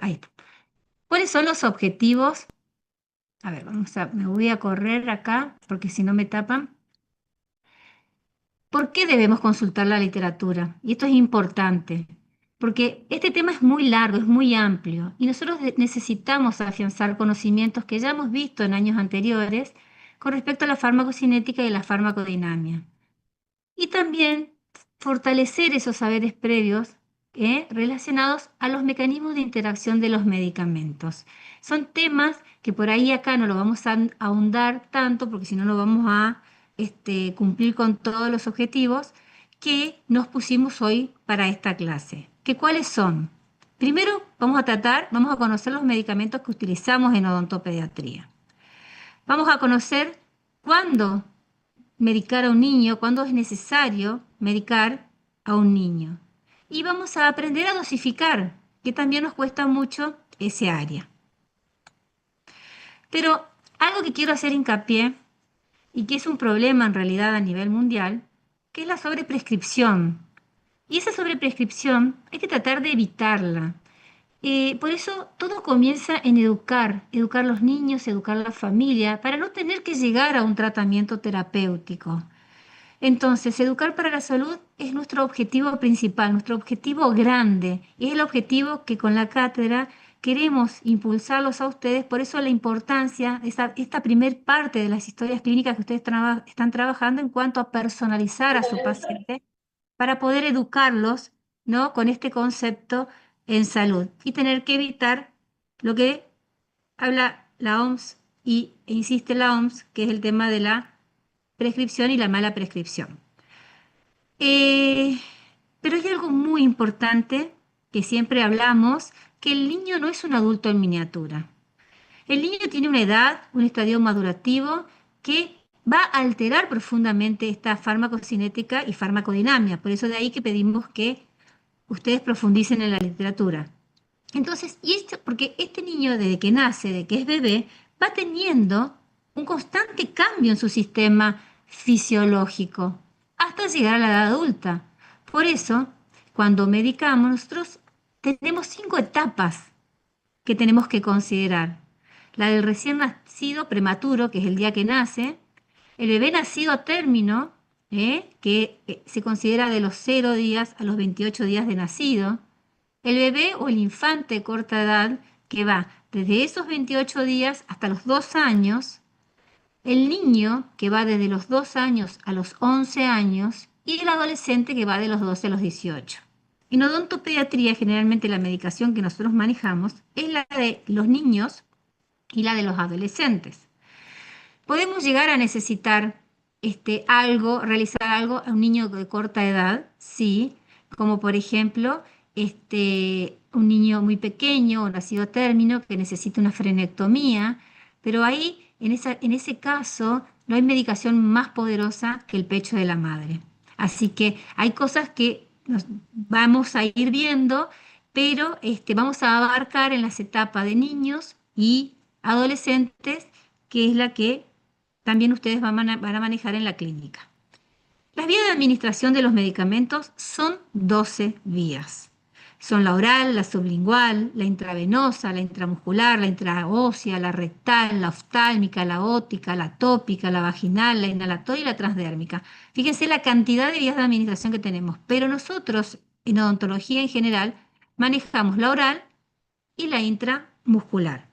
Ahí está. ¿Cuáles son los objetivos? A ver, me voy a correr acá porque si no me tapan. ¿Por qué debemos consultar la literatura? Y esto es importante, porque este tema es muy largo, es muy amplio, y nosotros necesitamos afianzar conocimientos que ya hemos visto en años anteriores con respecto a la farmacocinética y la farmacodinamia. Y también fortalecer esos saberes previos relacionados a los mecanismos de interacción de los medicamentos. Son temas que por ahí acá no lo vamos a ahondar tanto, porque si no, no vamos a cumplir con todos los objetivos que nos pusimos hoy para esta clase. ¿Cuáles son? Primero vamos a conocer los medicamentos que utilizamos en odontopediatría. Vamos a conocer cuándo medicar a un niño, cuándo es necesario medicar a un niño. Y vamos a aprender a dosificar, que también nos cuesta mucho ese área. Pero algo que quiero hacer hincapié, y que es un problema en realidad a nivel mundial, que es la sobreprescripción. Y esa sobreprescripción hay que tratar de evitarla. Por eso todo comienza en educar a los niños, educar a la familia, para no tener que llegar a un tratamiento terapéutico. Entonces, educar para la salud es nuestro objetivo principal, nuestro objetivo grande, y es el objetivo que con la cátedra queremos impulsarlos a ustedes. Por eso la importancia de esta primer parte de las historias clínicas que ustedes están trabajando en cuanto a personalizar a su paciente para poder educarlos, ¿no? Con este concepto en salud y tener que evitar lo que habla la OMS e insiste la OMS, que es el tema de la prescripción y la mala prescripción. Eh, pero hay algo muy importante que siempre hablamos, que el niño no es un adulto en miniatura. El niño tiene una edad, un estadio madurativo que va a alterar profundamente esta farmacocinética y farmacodinamia. Por eso de ahí que pedimos que ustedes profundicen en la literatura. Entonces, porque este niño desde que nace, de que es bebé, va teniendo un constante cambio en su sistema fisiológico hasta llegar a la edad adulta. Por eso, cuando medicamos, nosotros tenemos 5 etapas que tenemos que considerar. La del recién nacido prematuro, que es el día que nace, el bebé nacido a término, que se considera de los 0 días a los 28 días de nacido, el bebé o el infante de corta edad, que va desde esos 28 días hasta los 2 años, el niño, que va desde los 2 años a los 11 años, y el adolescente, que va de los 12 a los 18. En odontopediatría, generalmente la medicación que nosotros manejamos es la de los niños y la de los adolescentes. Podemos llegar a necesitar realizar algo a un niño de corta edad, sí, como por ejemplo un niño muy pequeño o nacido a término que necesita una frenectomía, pero ahí, en ese caso, no hay medicación más poderosa que el pecho de la madre. Así que hay cosas que nos vamos a ir viendo, pero vamos a abarcar en las etapas de niños y adolescentes, que es la que también ustedes van a manejar en la clínica. Las vías de administración de los medicamentos son 12 vías. Son la oral, la sublingual, la intravenosa, la intramuscular, la intraósea, la rectal, la oftálmica, la ótica, la tópica, la vaginal, la inhalatoria y la transdérmica. Fíjense la cantidad de vías de administración que tenemos, pero nosotros en odontología en general manejamos la oral y la intramuscular.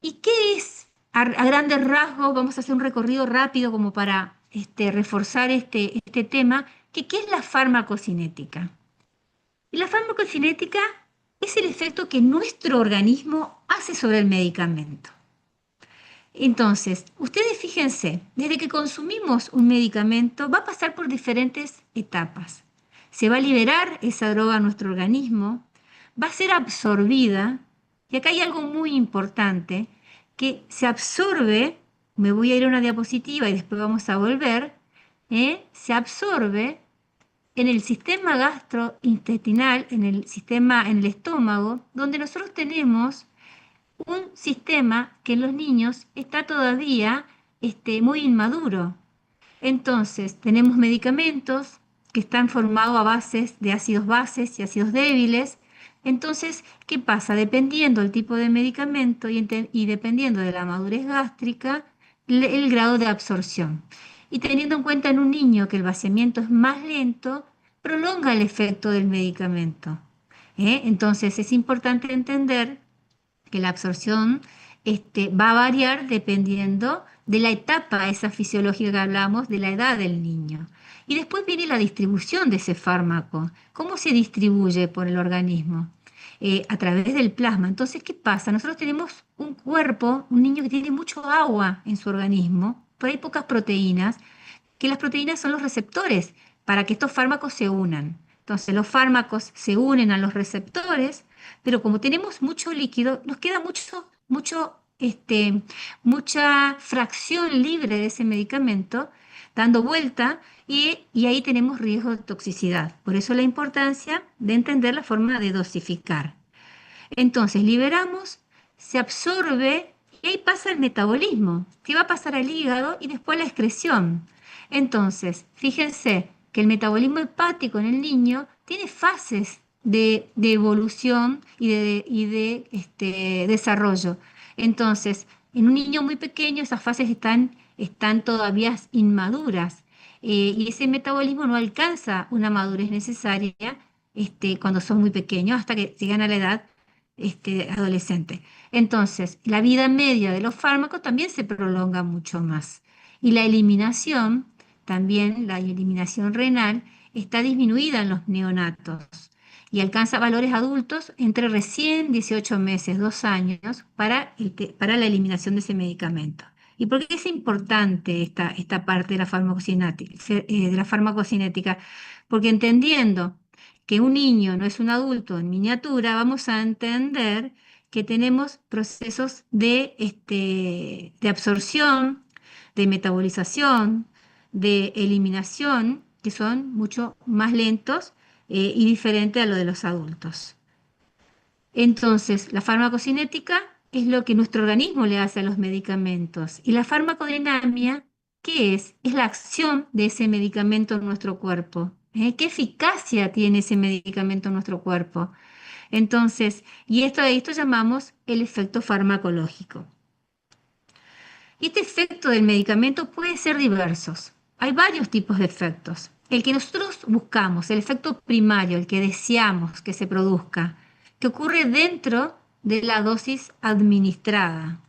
¿Y qué es, a grandes rasgos, vamos a hacer un recorrido rápido como para reforzar este tema, qué es la farmacocinética? Y la farmacocinética es el efecto que nuestro organismo hace sobre el medicamento. Entonces, ustedes fíjense, desde que consumimos un medicamento va a pasar por diferentes etapas. Se va a liberar esa droga a nuestro organismo, va a ser absorbida, y acá hay algo muy importante, que se absorbe, me voy a ir a una diapositiva y después vamos a volver, se absorbe en el sistema gastrointestinal, en el estómago, donde nosotros tenemos un sistema que en los niños está todavía muy inmaduro. Entonces, tenemos medicamentos que están formados a bases de ácidos bases y ácidos débiles, Entonces, ¿qué pasa? Dependiendo del tipo de medicamento y dependiendo de la madurez gástrica, el grado de absorción. Y teniendo en cuenta en un niño que el vaciamiento es más lento, prolonga el efecto del medicamento. Entonces, es importante entender que la absorción va a variar dependiendo de la etapa esa fisiológica que hablamos, de la edad del niño. Y después viene la distribución de ese fármaco. ¿Cómo se distribuye por el organismo? A través del plasma. Entonces, ¿qué pasa? Nosotros tenemos un cuerpo, un niño que tiene mucho agua en su organismo, pero hay pocas proteínas, que las proteínas son los receptores para que estos fármacos se unan. Entonces, los fármacos se unen a los receptores, pero como tenemos mucho líquido, nos queda mucha fracción libre de ese medicamento dando vuelta y ahí tenemos riesgo de toxicidad. Por eso la importancia de entender la forma de dosificar. Entonces, liberamos, se absorbe y ahí pasa el metabolismo, que va a pasar al hígado y después a la excreción. Entonces, fíjense que el metabolismo hepático en el niño tiene fases de evolución y de desarrollo. Entonces, en un niño muy pequeño esas fases están todavía inmaduras y ese metabolismo no alcanza una madurez necesaria cuando son muy pequeños hasta que llegan a la edad adolescente. Entonces, la vida media de los fármacos también se prolonga mucho más. Y la eliminación, también la eliminación renal, está disminuida en los neonatos y alcanza valores adultos entre recién 18 meses, 2 años, para la eliminación de ese medicamento. ¿Y por qué es importante esta parte de la farmacocinética? Porque entendiendo que un niño no es un adulto en miniatura, vamos a entender que tenemos procesos de absorción, de metabolización, de eliminación, que son mucho más lentos y diferentes a lo de los adultos. Entonces, la farmacocinética es lo que nuestro organismo le hace a los medicamentos. Y la farmacodinamia, ¿qué es? Es la acción de ese medicamento en nuestro cuerpo. ¿Qué eficacia tiene ese medicamento en nuestro cuerpo? Entonces, y esto llamamos el efecto farmacológico. Y este efecto del medicamento puede ser diversos. Hay varios tipos de efectos. El que nosotros buscamos, el efecto primario, el que deseamos que se produzca, que ocurre dentro de la dosis administrada.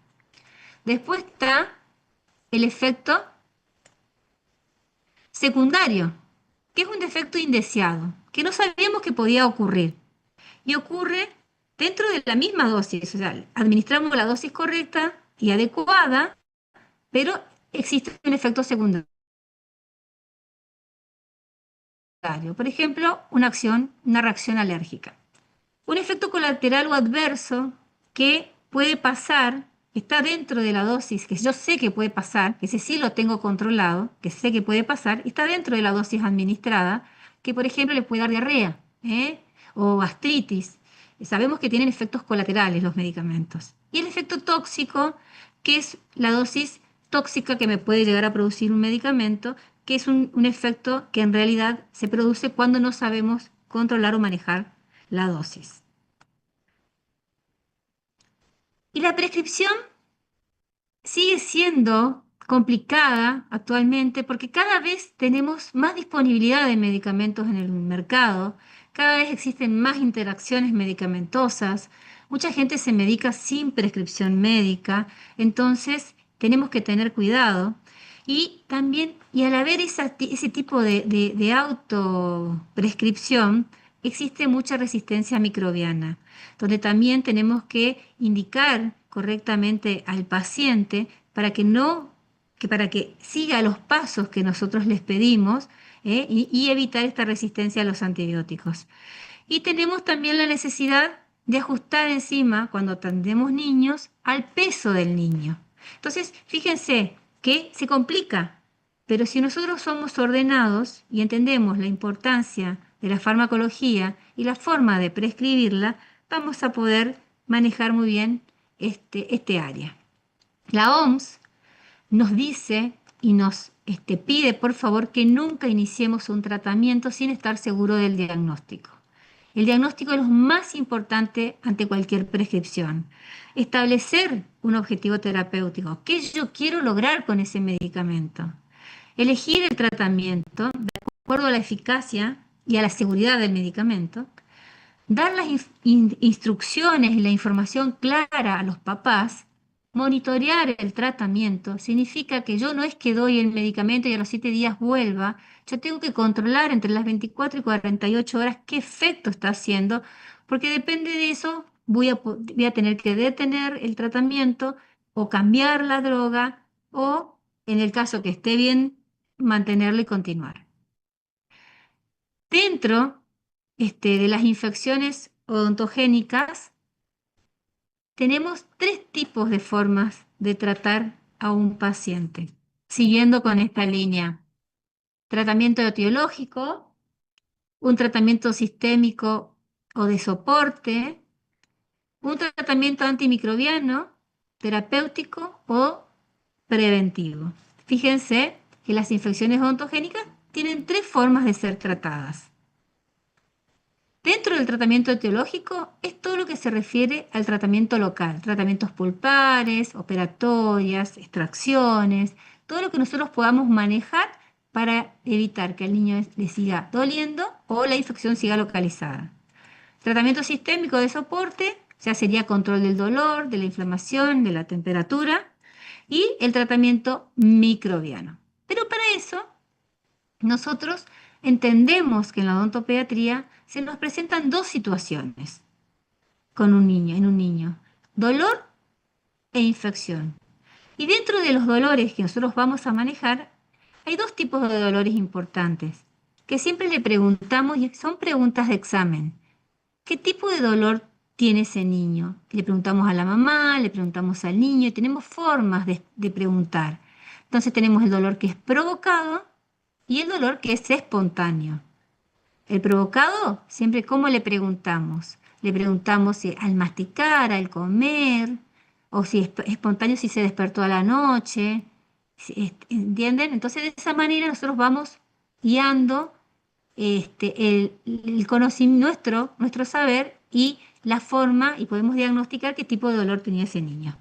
Después está el efecto secundario, que es un efecto indeseado, que no sabíamos que podía ocurrir. Y ocurre dentro de la misma dosis, o sea, administramos la dosis correcta y adecuada, pero existe un efecto secundario. Por ejemplo, una reacción alérgica. Un efecto colateral o adverso que puede pasar, que está dentro de la dosis, que yo sé que puede pasar, que ese sí lo tengo controlado, que sé que puede pasar, está dentro de la dosis administrada, que por ejemplo le puede dar diarrea, o gastritis. Sabemos que tienen efectos colaterales los medicamentos. Y el efecto tóxico, que es la dosis tóxica que me puede llegar a producir un medicamento, que es un efecto que en realidad se produce cuando no sabemos controlar o manejar la dosis. Y la prescripción sigue siendo complicada actualmente porque cada vez tenemos más disponibilidad de medicamentos en el mercado, cada vez existen más interacciones medicamentosas, mucha gente se medica sin prescripción médica, entonces tenemos que tener cuidado. Y también, y al haber ese tipo de autoprescripción, existe mucha resistencia microbiana, donde también tenemos que indicar correctamente al paciente para que no, que para que siga los pasos que nosotros les pedimos, y evitar esta resistencia a los antibióticos. Y tenemos también la necesidad de ajustar encima, cuando atendemos niños, al peso del niño. Entonces, fíjense que se complica, pero si nosotros somos ordenados y entendemos la importancia de la farmacología y la forma de prescribirla, vamos a poder manejar muy bien este área. La OMS nos dice y nos pide, por favor, que nunca iniciemos un tratamiento sin estar seguro del diagnóstico. El diagnóstico es lo más importante ante cualquier prescripción. Establecer un objetivo terapéutico. ¿Qué yo quiero lograr con ese medicamento? Elegir el tratamiento de acuerdo a la eficacia y a la seguridad del medicamento. Dar las instrucciones y la información clara a los papás. Monitorear el tratamiento significa que yo no es que doy el medicamento y a los 7 días vuelva. Yo tengo que controlar entre las 24 y 48 horas qué efecto está haciendo, porque depende de eso voy a tener que detener el tratamiento o cambiar la droga o, en el caso que esté bien, mantenerlo y continuar. Dentro de las infecciones odontogénicas, tenemos tres tipos de formas de tratar a un paciente, siguiendo con esta línea. Tratamiento etiológico, un tratamiento sistémico o de soporte, un tratamiento antimicrobiano, terapéutico o preventivo. Fíjense que las infecciones odontogénicas tienen tres formas de ser tratadas. Dentro del tratamiento etiológico es todo lo que se refiere al tratamiento local, tratamientos pulpares, operatorias, extracciones, todo lo que nosotros podamos manejar para evitar que al niño le siga doliendo o la infección siga localizada. Tratamiento sistémico de soporte ya sería control del dolor, de la inflamación, de la temperatura y el tratamiento microbiano. Pero para eso nosotros entendemos que en la odontopediatría se nos presentan dos situaciones en un niño, dolor e infección. Y dentro de los dolores que nosotros vamos a manejar, hay dos tipos de dolores importantes, que siempre le preguntamos y son preguntas de examen. ¿Qué tipo de dolor tiene ese niño? Le preguntamos a la mamá, le preguntamos al niño, y tenemos formas de preguntar. Entonces tenemos el dolor que es provocado y el dolor que es espontáneo. El provocado, siempre cómo le preguntamos. Le preguntamos si al masticar, al comer, o si es espontáneo, si se despertó a la noche. ¿Entienden? Entonces de esa manera nosotros vamos guiando el conocimiento, nuestro saber y la forma, y podemos diagnosticar qué tipo de dolor tenía ese niño.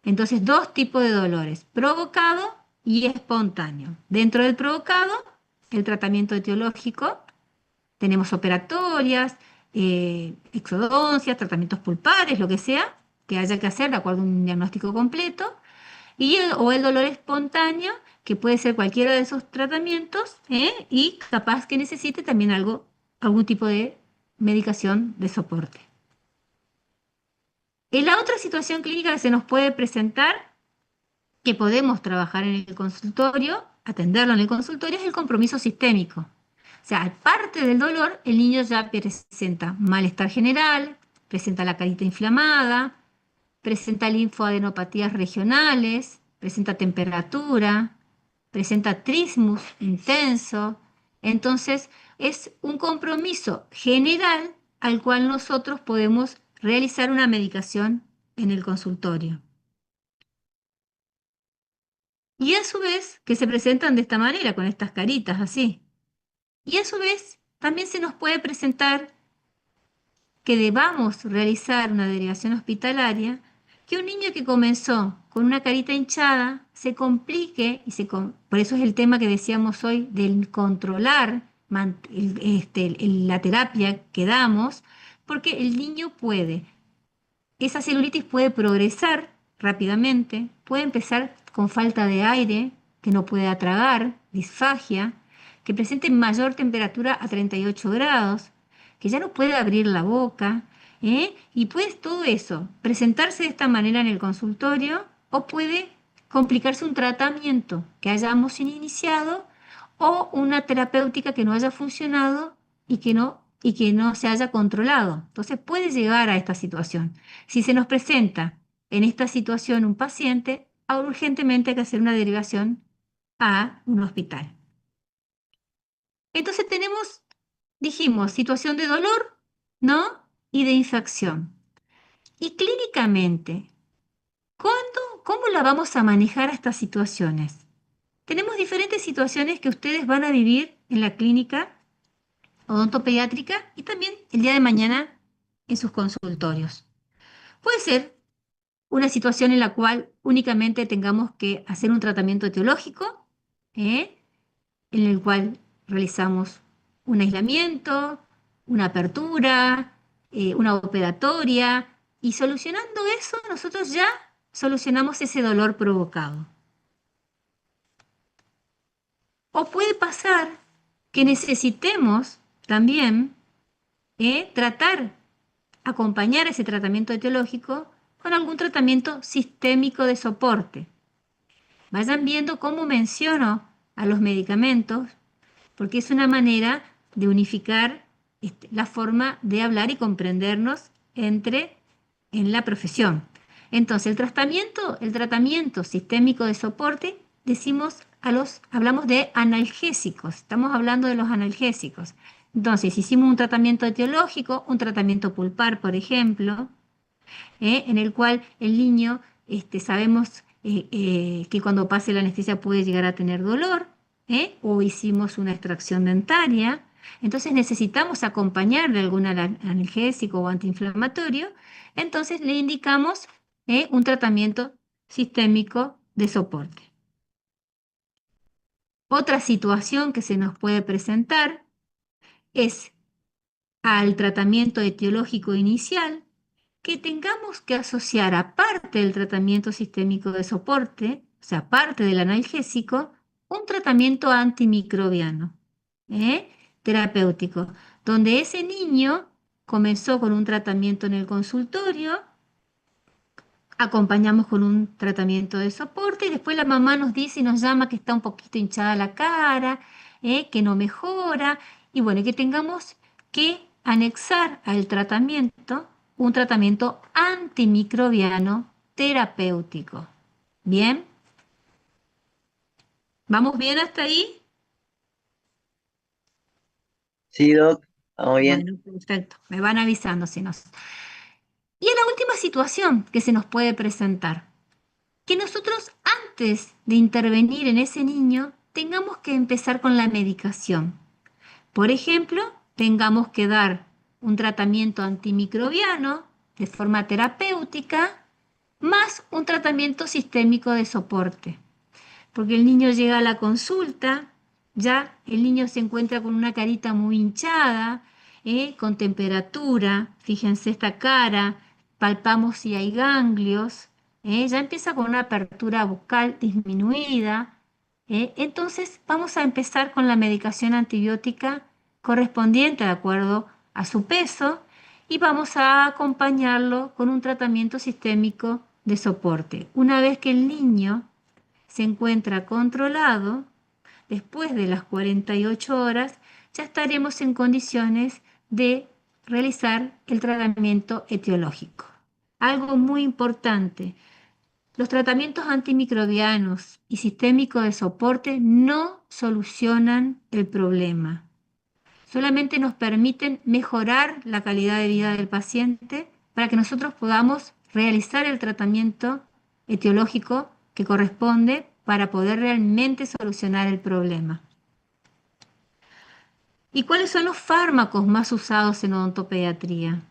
Entonces, dos tipos de dolores, provocado y espontáneo. Dentro del provocado, el tratamiento etiológico, tenemos operatorias, exodoncias, tratamientos pulpares, lo que sea, que haya que hacer de acuerdo a un diagnóstico completo, o el dolor espontáneo, que puede ser cualquiera de esos tratamientos, y capaz que necesite también algún tipo de medicación de soporte. En la otra situación clínica que se nos puede presentar, que podemos trabajar en el consultorio, atenderlo en el consultorio, es el compromiso sistémico. O sea, aparte del dolor, el niño ya presenta malestar general, presenta la carita inflamada, presenta linfoadenopatías regionales, presenta temperatura, presenta trismus intenso. Entonces, es un compromiso general al cual nosotros podemos realizar una medicación en el consultorio. Y a su vez, que se presentan de esta manera, con estas caritas así. Y a su vez, también se nos puede presentar que debamos realizar una derivación hospitalaria, que un niño que comenzó con una carita hinchada se complique, por eso es el tema que decíamos hoy del controlar la terapia que damos, porque el niño esa celulitis puede progresar rápidamente, puede empezar con falta de aire, que no puede tragar, disfagia, que presente mayor temperatura a 38 grados, que ya no puede abrir la boca, y puede todo eso presentarse de esta manera en el consultorio o puede complicarse un tratamiento que hayamos iniciado o una terapéutica que no haya funcionado y que no se haya controlado. Entonces puede llegar a esta situación. Si se nos presenta en esta situación un paciente, urgentemente hay que hacer una derivación a un hospital. Entonces dijimos, situación de dolor, ¿no? Y de infección. Y clínicamente, ¿cómo la vamos a manejar a estas situaciones? Tenemos diferentes situaciones que ustedes van a vivir en la clínica odontopediátrica y también el día de mañana en sus consultorios. Puede ser una situación en la cual únicamente tengamos que hacer un tratamiento etiológico, ¿eh? En el cual realizamos un aislamiento, una apertura, una operatoria, y solucionando eso nosotros ya solucionamos ese dolor provocado. O puede pasar que necesitemos también tratar, acompañar ese tratamiento etiológico con algún tratamiento sistémico de soporte. Vayan viendo cómo menciono a los medicamentos, porque es una manera de unificar la forma de hablar y comprendernos en la profesión. Entonces, el tratamiento sistémico de soporte, hablamos de analgésicos, estamos hablando de los analgésicos. Entonces, hicimos un tratamiento etiológico, un tratamiento pulpar, por ejemplo, en el cual el niño, sabemos que cuando pase la anestesia puede llegar a tener dolor, o hicimos una extracción dentaria, entonces necesitamos acompañar de algún analgésico o antiinflamatorio, entonces le indicamos un tratamiento sistémico de soporte. Otra situación que se nos puede presentar es al tratamiento etiológico inicial, que tengamos que asociar, aparte del tratamiento sistémico de soporte, o sea, aparte del analgésico, un tratamiento antimicrobiano, terapéutico, donde ese niño comenzó con un tratamiento en el consultorio, acompañamos con un tratamiento de soporte y después la mamá nos dice y nos llama que está un poquito hinchada la cara, que no mejora, y bueno, que tengamos que anexar al tratamiento un tratamiento antimicrobiano terapéutico. ¿Bien? ¿Vamos bien hasta ahí? Sí, Doc, vamos bien. Bueno, perfecto. Me van avisando si no. Y en la última situación que se nos puede presentar, que nosotros antes de intervenir en ese niño tengamos que empezar con la medicación. Por ejemplo, tengamos que dar un tratamiento antimicrobiano de forma terapéutica más un tratamiento sistémico de soporte. Porque el niño llega a la consulta, ya el niño se encuentra con una carita muy hinchada, con temperatura, fíjense esta cara, palpamos si hay ganglios, ya empieza con una apertura bucal disminuida. Entonces vamos a empezar con la medicación antibiótica correspondiente de acuerdo a su peso y vamos a acompañarlo con un tratamiento sistémico de soporte. Una vez que el niño se encuentra controlado, después de las 48 horas ya estaremos en condiciones de realizar el tratamiento etiológico. Algo muy importante, los tratamientos antimicrobianos y sistémicos de soporte no solucionan el problema, solamente nos permiten mejorar la calidad de vida del paciente para que nosotros podamos realizar el tratamiento etiológico que corresponde para poder realmente solucionar el problema. ¿Y cuáles son los fármacos más usados en odontopediatría?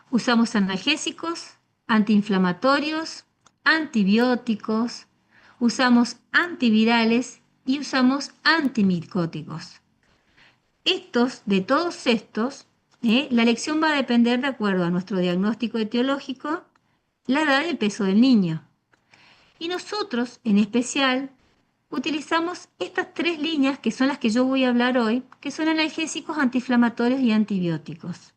Usamos analgésicos, antiinflamatorios, antibióticos, usamos antivirales y usamos antimicóticos. De todos estos, la elección va a depender de acuerdo a nuestro diagnóstico etiológico, la edad y el peso del niño. Y nosotros, en especial, utilizamos estas tres líneas que son las que yo voy a hablar hoy, que son analgésicos, antiinflamatorios y antibióticos.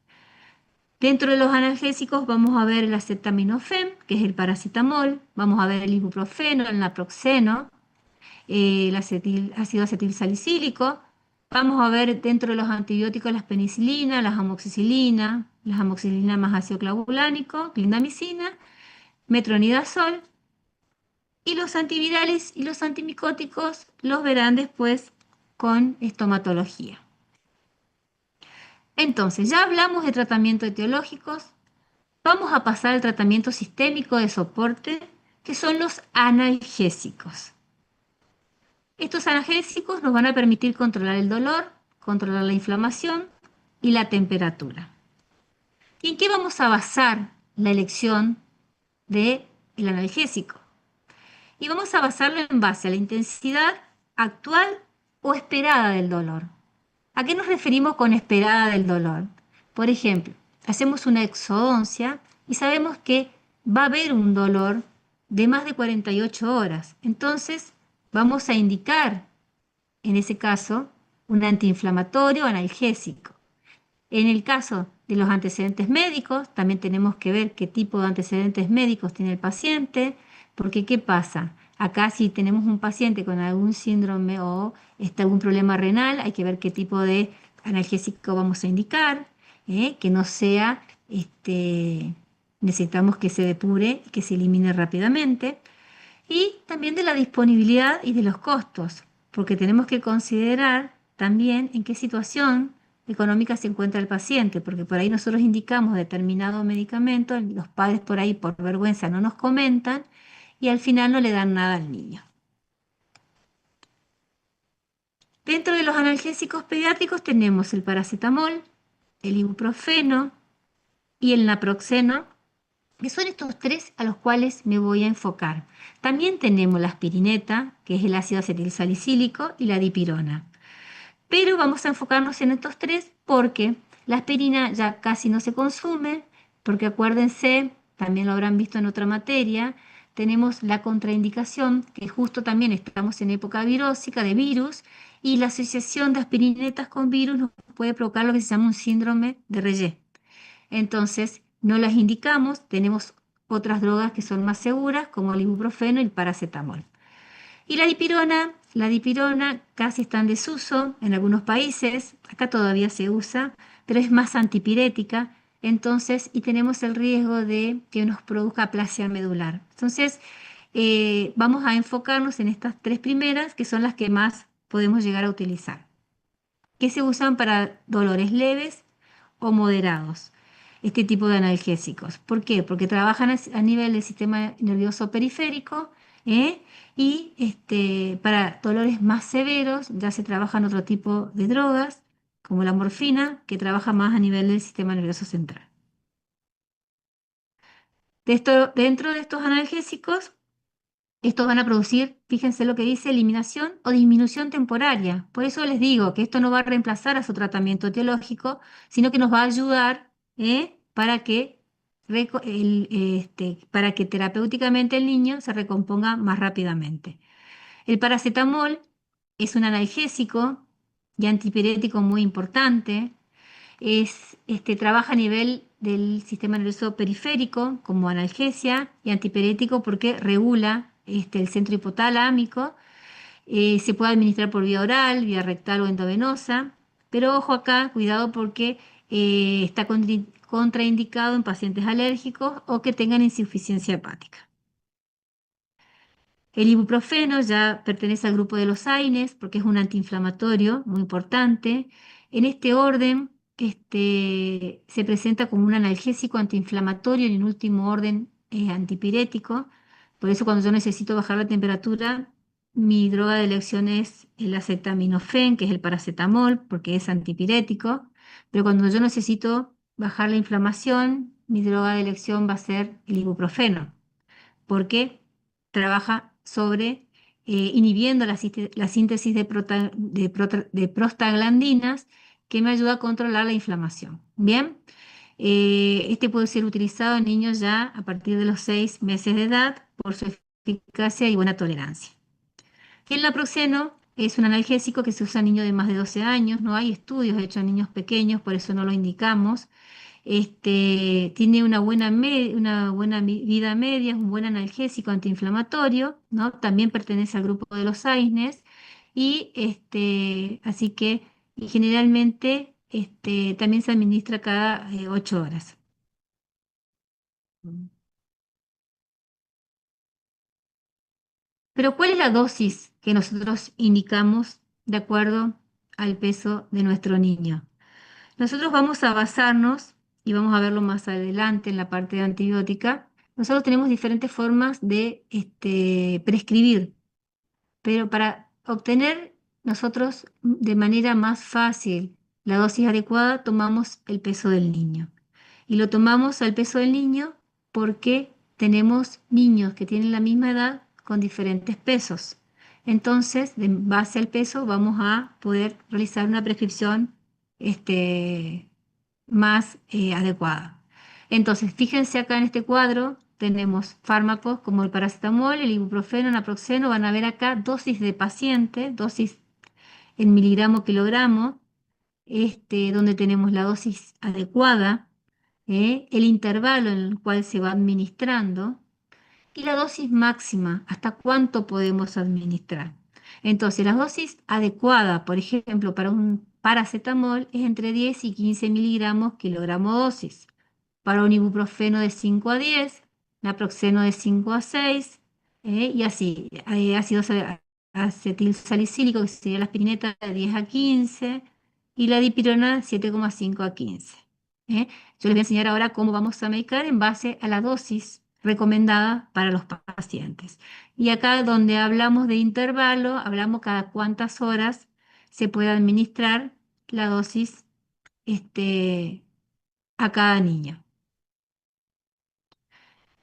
Dentro de los analgésicos vamos a ver el acetaminofén, que es el paracetamol, vamos a ver el ibuprofeno, el naproxeno, el ácido acetilsalicílico. Vamos a ver dentro de los antibióticos las penicilinas, las amoxicilina más ácido clavulánico, clindamicina, metronidazol. Y los antivirales y los antimicóticos los verán después con estomatología. Entonces, ya hablamos de tratamientos etiológicos, vamos a pasar al tratamiento sistémico de soporte, que son los analgésicos. Estos analgésicos nos van a permitir controlar el dolor, controlar la inflamación y la temperatura. ¿Y en qué vamos a basar la elección del analgésico? Y vamos a basarlo en base a la intensidad actual o esperada del dolor. ¿A qué nos referimos con esperada del dolor? Por ejemplo, hacemos una exodoncia y sabemos que va a haber un dolor de más de 48 horas. Entonces, vamos a indicar, en ese caso, un antiinflamatorio o analgésico. En el caso de los antecedentes médicos, también tenemos que ver qué tipo de antecedentes médicos tiene el paciente, porque ¿qué pasa? Acá si tenemos un paciente con algún síndrome o algún problema renal, hay que ver qué tipo de analgésico vamos a indicar, que no sea, necesitamos que se depure y que se elimine rápidamente. Y también de la disponibilidad y de los costos, porque tenemos que considerar también en qué situación económica se encuentra el paciente, porque por ahí nosotros indicamos determinado medicamento, los padres por ahí por vergüenza no nos comentan y al final no le dan nada al niño. Dentro de los analgésicos pediátricos tenemos el paracetamol, el ibuprofeno y el naproxeno, que son estos tres a los cuales me voy a enfocar. También tenemos la aspirineta, que es el ácido acetilsalicílico, y la dipirona. Pero vamos a enfocarnos en estos tres porque la aspirina ya casi no se consume, porque acuérdense, también lo habrán visto en otra materia, tenemos la contraindicación, que justo también estamos en época virósica de virus, y la asociación de aspirinetas con virus nos puede provocar lo que se llama un síndrome de Reye. Entonces, no las indicamos, tenemos otras drogas que son más seguras, como el ibuprofeno y el paracetamol. Y la dipirona casi está en desuso en algunos países, acá todavía se usa, pero es más antipirética, entonces, y tenemos el riesgo de que nos produzca aplasia medular. Entonces, vamos a enfocarnos en estas tres primeras, que son las que más podemos llegar a utilizar, que se usan para dolores leves o moderados, este tipo de analgésicos. ¿Por qué? Porque trabajan a nivel del sistema nervioso periférico, ¿eh? Y para dolores más severos ya se trabajan otro tipo de drogas, como la morfina, que trabaja más a nivel del sistema nervioso central. Dentro de estos analgésicos, estos van a producir, fíjense lo que dice, eliminación o disminución temporaria. Por eso les digo que esto no va a reemplazar a su tratamiento etiológico, sino que nos va a ayudar, para que terapéuticamente el niño se recomponga más rápidamente. El paracetamol es un analgésico y antipirético muy importante. Trabaja a nivel del sistema nervioso periférico como analgesia y antipirético porque regula el centro hipotalámico. Se puede administrar por vía oral, vía rectal o endovenosa, pero ojo acá, cuidado porque está contraindicado en pacientes alérgicos o que tengan insuficiencia hepática. El ibuprofeno ya pertenece al grupo de los AINES porque es un antiinflamatorio muy importante. En este orden, se presenta como un analgésico antiinflamatorio y en último orden antipirético. Por eso cuando yo necesito bajar la temperatura, mi droga de elección es el acetaminofén, que es el paracetamol, porque es antipirético. Pero cuando yo necesito bajar la inflamación, mi droga de elección va a ser el ibuprofeno porque trabaja sobre inhibiendo la síntesis de prostaglandinas que me ayuda a controlar la inflamación. Bien, este puede ser utilizado en niños ya a partir de los 6 meses de edad por su eficacia y buena tolerancia. El naproxeno es un analgésico que se usa en niños de más de 12 años, no hay estudios hechos en niños pequeños, por eso no lo indicamos. Tiene una buena vida media, es un buen analgésico antiinflamatorio, ¿no? También pertenece al grupo de los AINES y así que y generalmente también se administra cada 8 horas. Pero ¿cuál es la dosis que nosotros indicamos de acuerdo al peso de nuestro niño? Nosotros vamos a basarnos, y vamos a verlo más adelante en la parte de antibiótica, nosotros tenemos diferentes formas de prescribir, pero para obtener nosotros de manera más fácil la dosis adecuada, tomamos el peso del niño. Y lo tomamos al peso del niño porque tenemos niños que tienen la misma edad con diferentes pesos. Entonces, en base al peso, vamos a poder realizar una prescripción más adecuada. Entonces, fíjense acá en este cuadro, tenemos fármacos como el paracetamol, el ibuprofeno, el naproxeno, van a ver acá dosis de paciente, dosis en miligramo kilogramo, donde tenemos la dosis adecuada, el intervalo en el cual se va administrando y la dosis máxima, hasta cuánto podemos administrar. Entonces, la dosis adecuada, por ejemplo, para un paracetamol es entre 10 y 15 miligramos kilogramo dosis. Para un ibuprofeno de 5 a 10, naproxeno de 5 a 6, y así. Ácido acetilsalicílico, que sería la aspirineta, de 10 a 15, y la dipirona 7,5 a 15. Yo les voy a enseñar ahora cómo vamos a medicar en base a la dosis recomendada para los pacientes. Y acá donde hablamos de intervalo, hablamos cada cuántas horas se puede administrar la dosis a cada niño.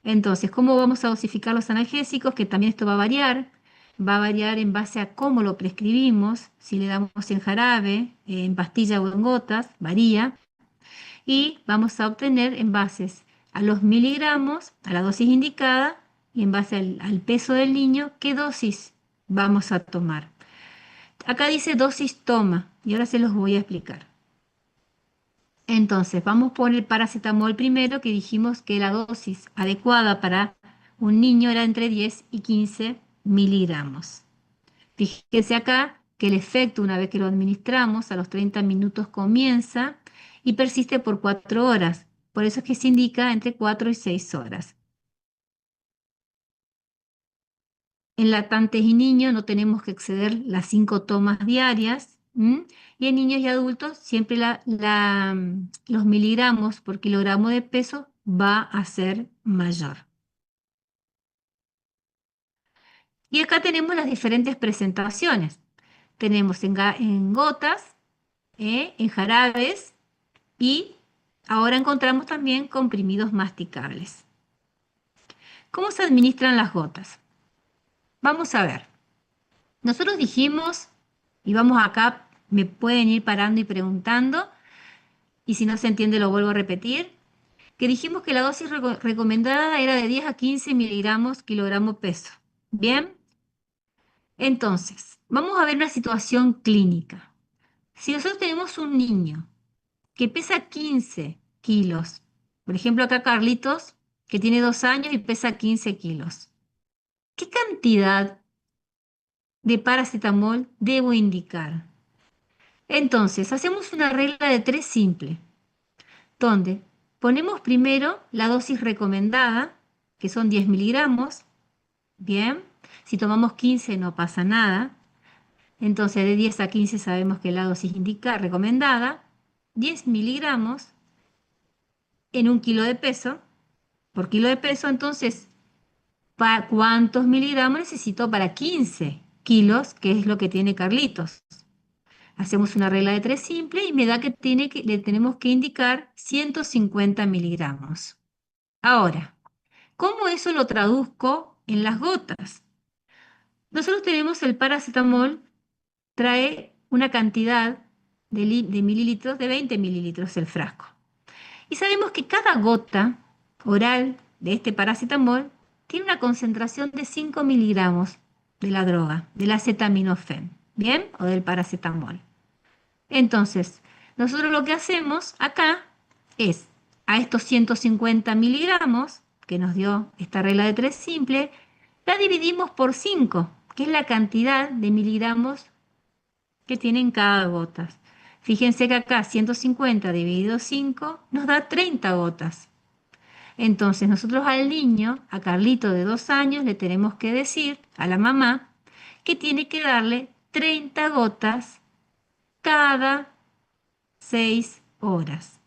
Entonces, ¿cómo vamos a dosificar los analgésicos? Que también esto va a variar en base a cómo lo prescribimos, si le damos en jarabe, en pastilla o en gotas, varía, y vamos a obtener en bases a los miligramos, a la dosis indicada, y en base al peso del niño, qué dosis vamos a tomar. Acá dice dosis toma, y ahora se los voy a explicar. Entonces, vamos por el paracetamol primero, que dijimos que la dosis adecuada para un niño era entre 10 y 15 miligramos. Fíjense acá que el efecto, una vez que lo administramos, a los 30 minutos comienza y persiste por 4 horas. Por eso es que se indica entre 4 y 6 horas. En lactantes y niños no tenemos que exceder las 5 tomas diarias. Y en niños y adultos siempre los miligramos por kilogramo de peso va a ser mayor. Y acá tenemos las diferentes presentaciones. Tenemos en gotas, en jarabes y ahora encontramos también comprimidos masticables. ¿Cómo se administran las gotas? Vamos a ver. Nosotros dijimos, y vamos acá, me pueden ir parando y preguntando, y si no se entiende lo vuelvo a repetir, que dijimos que la dosis recomendada era de 10 a 15 miligramos kilogramo peso. Bien, entonces, vamos a ver una situación clínica. Si nosotros tenemos un niño que pesa 15 kilos, por ejemplo acá Carlitos, que tiene 2 años y pesa 15 kilos, ¿qué cantidad de paracetamol debo indicar? Entonces, hacemos una regla de 3 simple, donde ponemos primero la dosis recomendada, que son 10 miligramos, bien, si tomamos 15 no pasa nada, entonces de 10 a 15 sabemos que la dosis indica recomendada, 10 miligramos en un kilo de peso, por kilo de peso, entonces, ¿cuántos miligramos necesito para 15 kilos, que es lo que tiene Carlitos? Hacemos una regla de 3 simple y me da que, le tenemos que indicar 150 miligramos. Ahora, ¿cómo eso lo traduzco en las gotas? Nosotros tenemos el paracetamol, trae una cantidad de mililitros, de 20 mililitros el frasco. Y sabemos que cada gota oral de este paracetamol tiene una concentración de 5 miligramos de la droga, del acetaminofén, ¿bien? O del paracetamol. Entonces, nosotros lo que hacemos acá es a estos 150 miligramos que nos dio esta regla de 3 simple, la dividimos por 5, que es la cantidad de miligramos que tienen cada gota. Fíjense que acá 150 dividido 5 nos da 30 gotas. Entonces nosotros al niño, a Carlito de 2 años, le tenemos que decir a la mamá que tiene que darle 30 gotas cada 6 horas.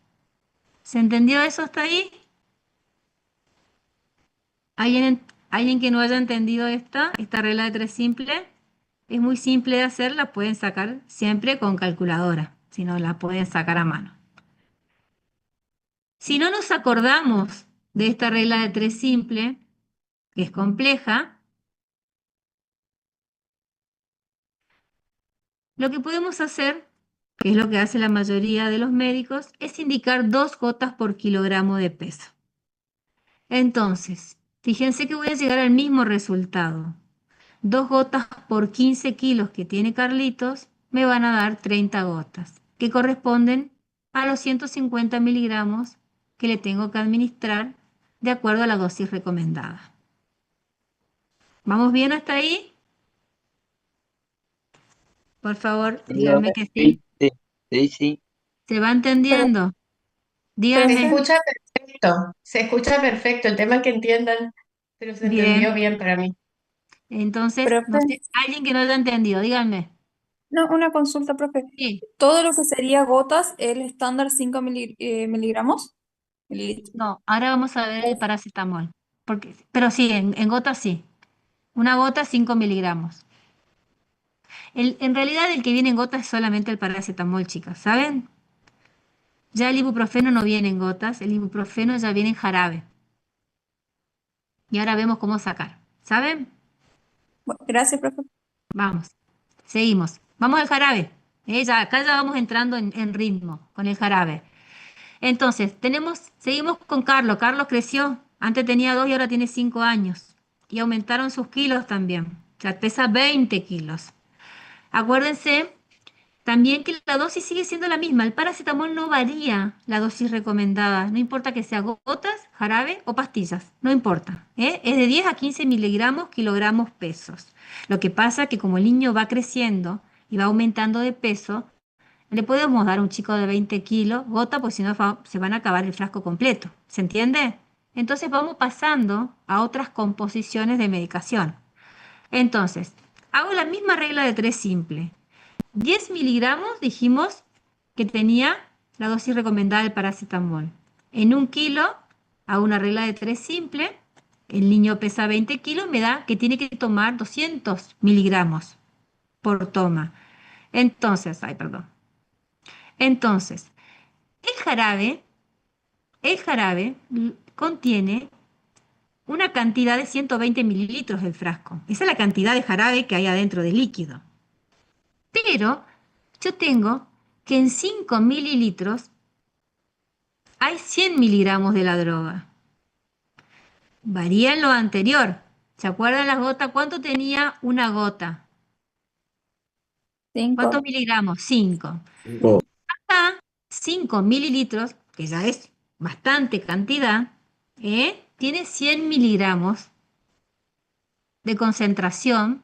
¿Se entendió eso hasta ahí? ¿Alguien que no haya entendido esta regla de 3 simple? Es muy simple de hacer, la pueden sacar siempre con calculadora. si no la pueden sacar a mano. Si no nos acordamos de esta regla de 3 simple, que es compleja, lo que podemos hacer, que es lo que hace la mayoría de los médicos, es indicar 2 gotas por kilogramo de peso. Entonces, fíjense que voy a llegar al mismo resultado. 2 gotas por 15 kilos que tiene Carlitos me van a dar 30 gotas, que corresponden a los 150 miligramos que le tengo que administrar de acuerdo a la dosis recomendada. ¿Vamos bien hasta ahí? Por favor, Sí, díganme doc. que sí. Sí, sí, sí, sí. ¿Se va entendiendo? Se Díganme. escucha perfecto, se escucha perfecto. El tema es que entiendan, pero se entendió Bien. bien para mí. Entonces, no Profe, sé, alguien que no haya entendido, díganme. no, una consulta, profe. Sí. Todo lo que sería gotas, el estándar 5 miligramos, mililitros. No, ahora vamos a ver el paracetamol. Pero sí, en gotas sí. Una gota, 5 miligramos. En realidad el que viene en gotas es solamente el paracetamol, chicas, ¿saben? Ya el ibuprofeno no viene en gotas, el ibuprofeno ya viene en jarabe. Y ahora vemos cómo sacar, ¿saben? Bueno, gracias, profe. Vamos, seguimos. Vamos al jarabe. Acá ya vamos entrando en ritmo con el jarabe. Entonces, seguimos con Carlos. Carlos creció. Antes tenía 2 y ahora tiene 5 años. Y aumentaron sus kilos también. O sea, pesa 20 kilos. Acuérdense también que la dosis sigue siendo la misma. El paracetamol no varía la dosis recomendada. No importa que sea gotas, jarabe o pastillas. No importa. ¿Eh? Es de 10 a 15 miligramos, kilogramos, pesos. Lo que pasa es que como el niño va creciendo y va aumentando de peso, le podemos dar a un chico de 20 kilos gota, porque si no se van a acabar el frasco completo. ¿Se entiende? Entonces vamos pasando a otras composiciones de medicación. Entonces, hago la misma regla de 3 simple. 10 miligramos dijimos que tenía la dosis recomendada del paracetamol. En 1 kilo, hago una regla de 3 simple. El niño pesa 20 kilos, me da que tiene que tomar 200 miligramos por toma. Entonces, ay, perdón. Entonces, el jarabe contiene una cantidad de 120 mililitros del frasco. Esa es la cantidad de jarabe que hay adentro del líquido. Pero yo tengo que en 5 mililitros hay 100 miligramos de la droga. Varía en lo anterior. ¿Se acuerdan las gotas? ¿Cuánto tenía una gota? ¿Cuántos 5. miligramos? 5. Cinco. Acá, 5 mililitros, que ya es bastante cantidad, tiene 100 miligramos de concentración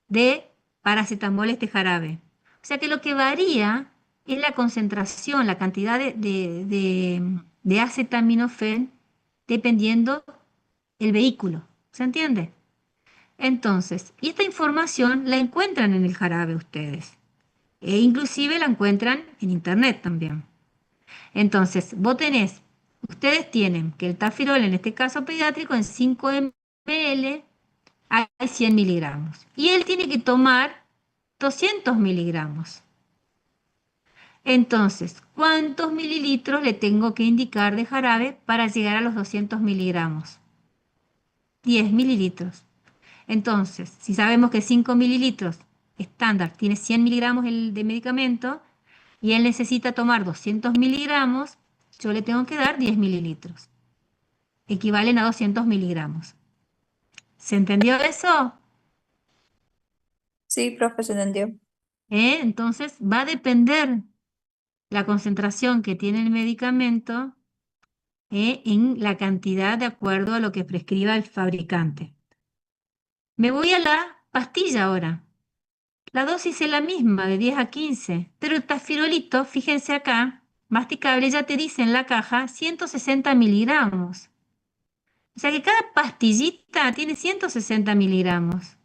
de paracetamol este jarabe. O sea que lo que varía es la concentración, la cantidad de acetaminofén dependiendo el vehículo. ¿Se entiende? Entonces, y esta información la encuentran en el jarabe ustedes. E inclusive la encuentran en internet también. Entonces, ustedes tienen que el tafirol, en este caso pediátrico, en 5 ml hay 100 miligramos. Y él tiene que tomar 200 miligramos. Entonces, ¿cuántos mililitros le tengo que indicar de jarabe para llegar a los 200 miligramos? 10 mililitros. Entonces, si sabemos que 5 mililitros estándar tiene 100 miligramos de medicamento y él necesita tomar 200 miligramos, yo le tengo que dar 10 mililitros. Equivalen a 200 miligramos. ¿Se entendió eso? Sí, profe, se entendió. Entonces va a depender la concentración que tiene el medicamento en la cantidad de acuerdo a lo que prescriba el fabricante. Me voy a la pastilla ahora. La dosis es la misma, de 10 a 15, pero el tafirolito, fíjense acá, masticable, ya te dice en la caja 160 miligramos. O sea que cada pastillita tiene 160 miligramos.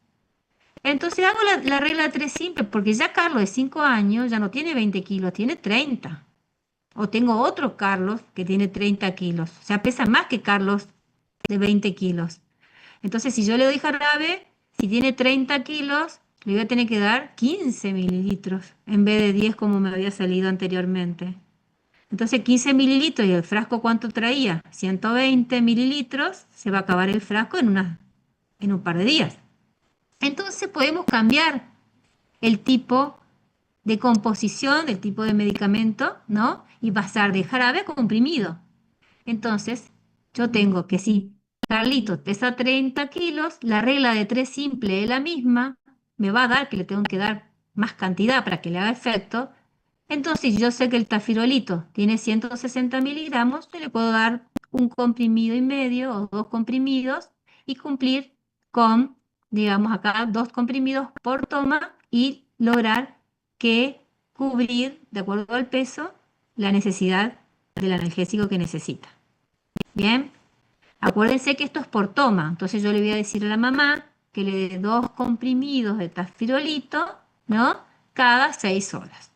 Entonces hago la regla 3 simple, porque ya Carlos de 5 años ya no tiene 20 kilos, tiene 30. O tengo otro Carlos que tiene 30 kilos. O sea, pesa más que Carlos de 20 kilos. Entonces, si yo le doy jarabe, si tiene 30 kilos, Le voy a tener que dar 15 mililitros en vez de 10 como me había salido anteriormente. Entonces 15 mililitros y el frasco ¿cuánto traía? 120 mililitros, se va a acabar el frasco en un par de días. Entonces podemos cambiar el tipo de composición, el tipo de medicamento, ¿no? Y pasar de jarabe a comprimido. Entonces, yo tengo que si Carlitos pesa 30 kilos, la regla de 3 simple es la misma, me va a dar que le tengo que dar más cantidad para que le haga efecto. Entonces, si yo sé que el tafirolito tiene 160 miligramos, yo le puedo dar un comprimido y medio o 2 comprimidos y cumplir con, digamos acá, 2 comprimidos por toma y lograr que cubrir, de acuerdo al peso, la necesidad del analgésico que necesita. Bien, acuérdense que esto es por toma, entonces yo le voy a decir a la mamá que le dé 2 comprimidos de tafirolito, ¿no? Cada 6 horas.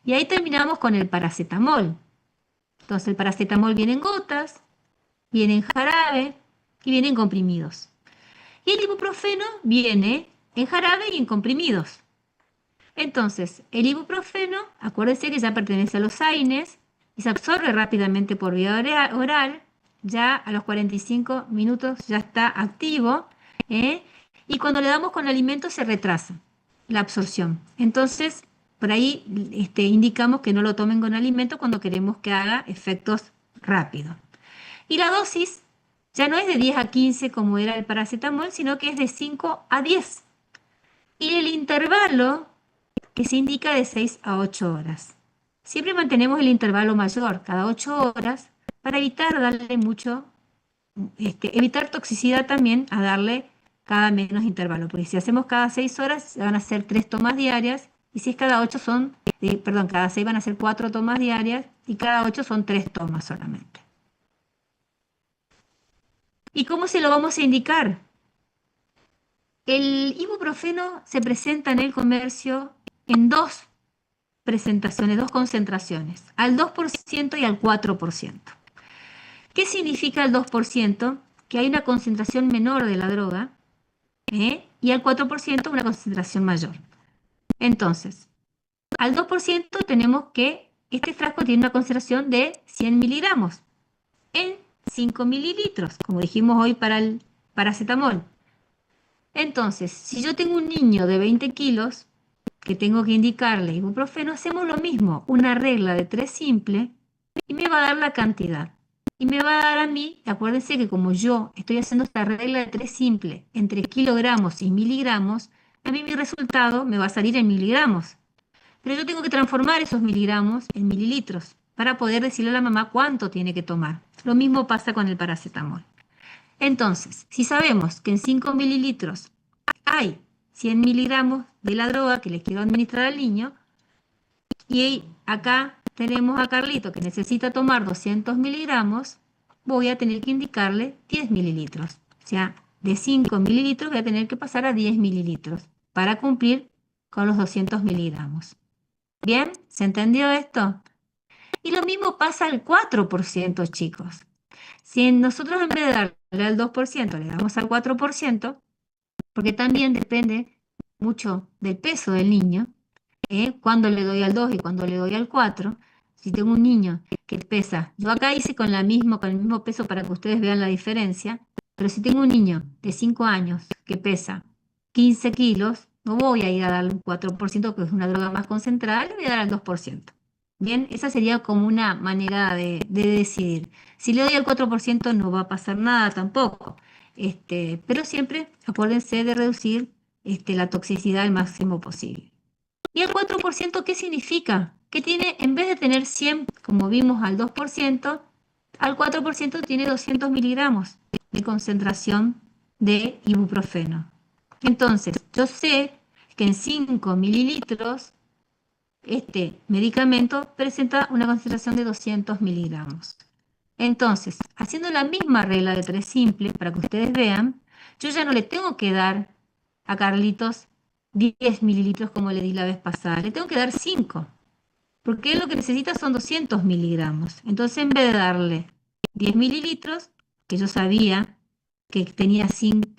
Y ahí terminamos con el paracetamol. Entonces el paracetamol viene en gotas, viene en jarabe y viene en comprimidos. Y el ibuprofeno viene en jarabe y en comprimidos. Entonces, el ibuprofeno, acuérdense que ya pertenece a los AINES y se absorbe rápidamente por vía oral, ya a los 45 minutos ya está activo, ¿eh? Y cuando le damos con alimentos se retrasa la absorción. Entonces, por ahí indicamos que no lo tomen con alimento cuando queremos que haga efectos rápidos. Y la dosis ya no es de 10 a 15 como era el paracetamol, sino que es de 5 a 10. Y el intervalo que se indica de 6 a 8 horas. Siempre mantenemos el intervalo mayor, cada 8 horas, para evitar darle mucho, evitar toxicidad también a darle cada menos intervalo, porque si hacemos cada 6 horas van a ser 3 tomas diarias, y si es cada 8 son, perdón, cada 6 van a ser 4 tomas diarias, y cada 8 son 3 tomas solamente. ¿Y cómo se lo vamos a indicar? El ibuprofeno se presenta en el comercio en 2 presentaciones, 2 concentraciones, al 2% y al 4%. ¿Qué significa el 2%? Que hay una concentración menor de la droga, y al 4% una concentración mayor. Entonces, al 2% tenemos que este frasco tiene una concentración de 100 miligramos en 5 mililitros, como dijimos hoy para el paracetamol. Entonces, si yo tengo un niño de 20 kilos, que tengo que indicarle ibuprofeno, hacemos lo mismo, una regla de 3 simple y me va a dar la cantidad. Y me va a dar a mí, acuérdense que como yo estoy haciendo esta regla de 3 simple entre kilogramos y miligramos, a mí mi resultado me va a salir en miligramos. Pero yo tengo que transformar esos miligramos en mililitros para poder decirle a la mamá cuánto tiene que tomar. Lo mismo pasa con el paracetamol. Entonces, si sabemos que en 5 mililitros hay 100 miligramos de la droga que le quiero administrar al niño, y acá tenemos a Carlito que necesita tomar 200 miligramos, voy a tener que indicarle 10 mililitros. O sea, de 5 mililitros voy a tener que pasar a 10 mililitros para cumplir con los 200 miligramos. ¿Bien? ¿Se entendió esto? Y lo mismo pasa al 4%, chicos. Si nosotros en vez de darle al 2%, le damos al 4%, porque también depende mucho del peso del niño, cuando le doy al 2 y cuando le doy al 4. Si tengo un niño que pesa, yo acá hice con el mismo peso para que ustedes vean la diferencia, pero si tengo un niño de 5 años que pesa 15 kilos, no voy a ir a darle un 4% porque es una droga más concentrada, le voy a dar al 2%. Bien, esa sería como una manera de decidir. Si le doy al 4% no va a pasar nada tampoco. Pero siempre acuérdense de reducir la toxicidad al máximo posible. ¿Y el 4% qué significa? Que tiene, en vez de tener 100, como vimos al 2%, al 4% tiene 200 miligramos de concentración de ibuprofeno. Entonces, yo sé que en 5 mililitros este medicamento presenta una concentración de 200 miligramos. Entonces, haciendo la misma regla de 3 simple, para que ustedes vean, yo ya no le tengo que dar a Carlitos 10 mililitros como le di la vez pasada, le tengo que dar 5, porque él lo que necesita son 200 miligramos. Entonces, en vez de darle 10 mililitros, que yo sabía que tenía 100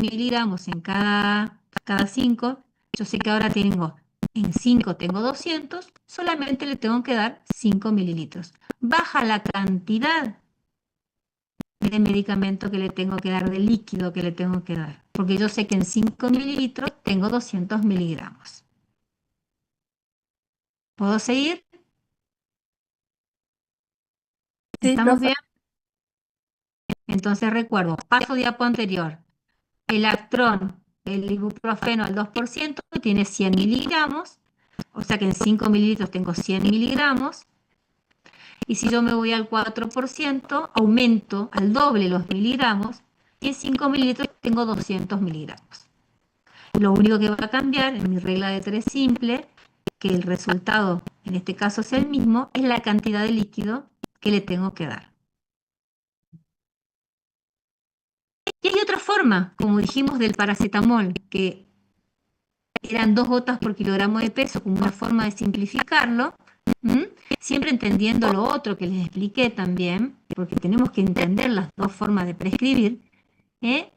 miligramos en cada 5, yo sé que ahora en 5 tengo 200, solamente le tengo que dar 5 mililitros. Baja la cantidad de medicamento que le tengo que dar, de líquido que le tengo que dar, porque yo sé que en 5 mililitros tengo 200 miligramos. ¿Puedo seguir? Sí, ¿Estamos profe. bien? Entonces recuerdo, paso diapo anterior. El Actron, el ibuprofeno al 2% tiene 100 miligramos, o sea que en 5 mililitros tengo 100 miligramos. Y si yo me voy al 4%, aumento al doble los miligramos y en 5 mililitros tengo 200 miligramos. Lo único que va a cambiar en mi regla de 3 simple, que el resultado en este caso es el mismo, es la cantidad de líquido que le tengo que dar. Y hay otra forma, como dijimos del paracetamol, que eran 2 gotas por kilogramo de peso, como una forma de simplificarlo, siempre entendiendo lo otro que les expliqué también, porque tenemos que entender las dos formas de prescribir.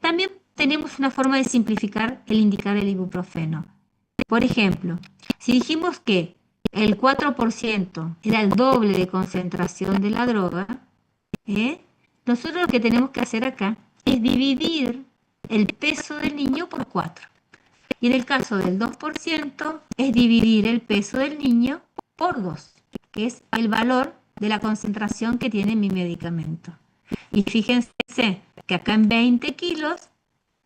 También tenemos una forma de simplificar el indicar el ibuprofeno. Por ejemplo, si dijimos que el 4% era el doble de concentración de la droga, nosotros lo que tenemos que hacer acá es dividir el peso del niño por 4. Y en el caso del 2% es dividir el peso del niño por 2, que es el valor de la concentración que tiene mi medicamento. Y fíjense que acá en 20 kilos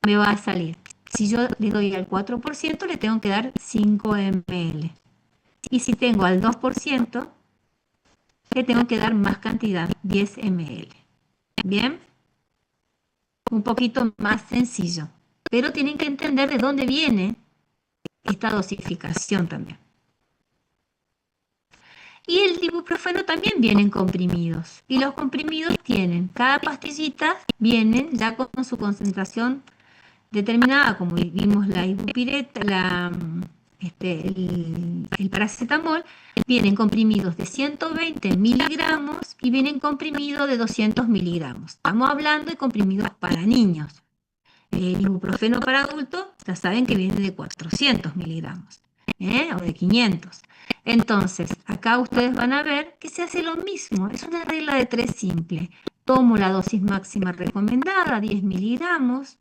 me va a salir. Si yo le doy al 4%, le tengo que dar 5 ml. Y si tengo al 2%, le tengo que dar más cantidad, 10 ml. ¿Bien? Un poquito más sencillo. Pero tienen que entender de dónde viene esta dosificación también. Y el ibuprofeno también vienen comprimidos. Y los comprimidos cada pastillita vienen ya con su concentración determinada, como vimos la ibupireta, el paracetamol, vienen comprimidos de 120 miligramos y vienen comprimidos de 200 miligramos. Estamos hablando de comprimidos para niños. El ibuprofeno para adultos, ya saben que viene de 400 miligramos, o de 500. Entonces, acá ustedes van a ver que se hace lo mismo. Es una regla de 3 simple. Tomo la dosis máxima recomendada, 10 miligramos,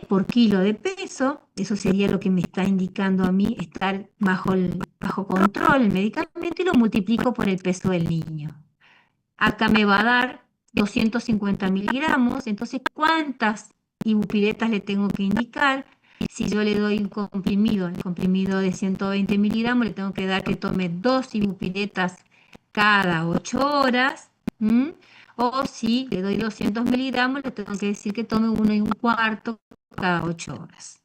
por kilo de peso. Eso sería lo que me está indicando a mí estar bajo control el medicamento, y lo multiplico por el peso del niño. Acá me va a dar 250 miligramos. Entonces, ¿cuántas ibupiretas le tengo que indicar? Si yo le doy el comprimido de 120 miligramos, le tengo que dar que tome 2 ibupiretas cada 8 horas. O si le doy 200 miligramos, le tengo que decir que tome 1 1/4 cada 8 horas.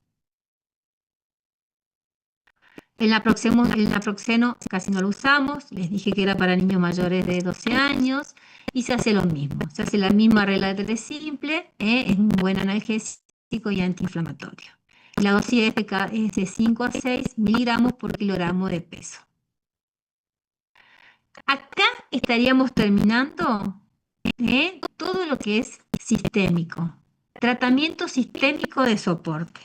El naproxeno casi no lo usamos, les dije que era para niños mayores de 12 años, y se hace lo mismo, se hace la misma regla de 3 simple, es un buen analgésico y antiinflamatorio. La dosis es de 5 a 6 miligramos por kilogramo de peso. Acá estaríamos terminando todo lo que es sistémico, tratamiento sistémico de soporte.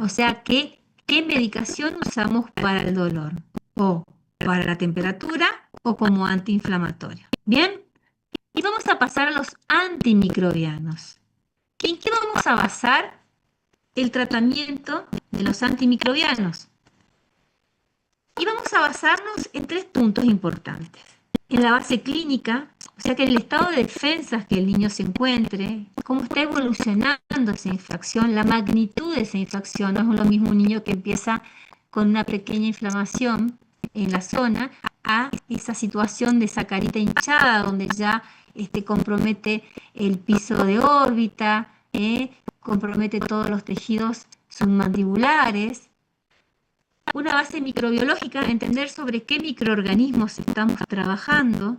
O sea, ¿qué medicación usamos para el dolor? O para la temperatura o como antiinflamatorio. ¿Bien? Y vamos a pasar a los antimicrobianos. ¿En qué vamos a basar el tratamiento de los antimicrobianos? Y vamos a basarnos en 3 puntos importantes. En la base clínica, o sea que en el estado de defensas que el niño se encuentre, cómo está evolucionando esa infección, la magnitud de esa infección. No es lo mismo un niño que empieza con una pequeña inflamación en la zona a esa situación de esa carita hinchada donde ya compromete el piso de órbita, compromete todos los tejidos submandibulares. Una base microbiológica, entender sobre qué microorganismos estamos trabajando.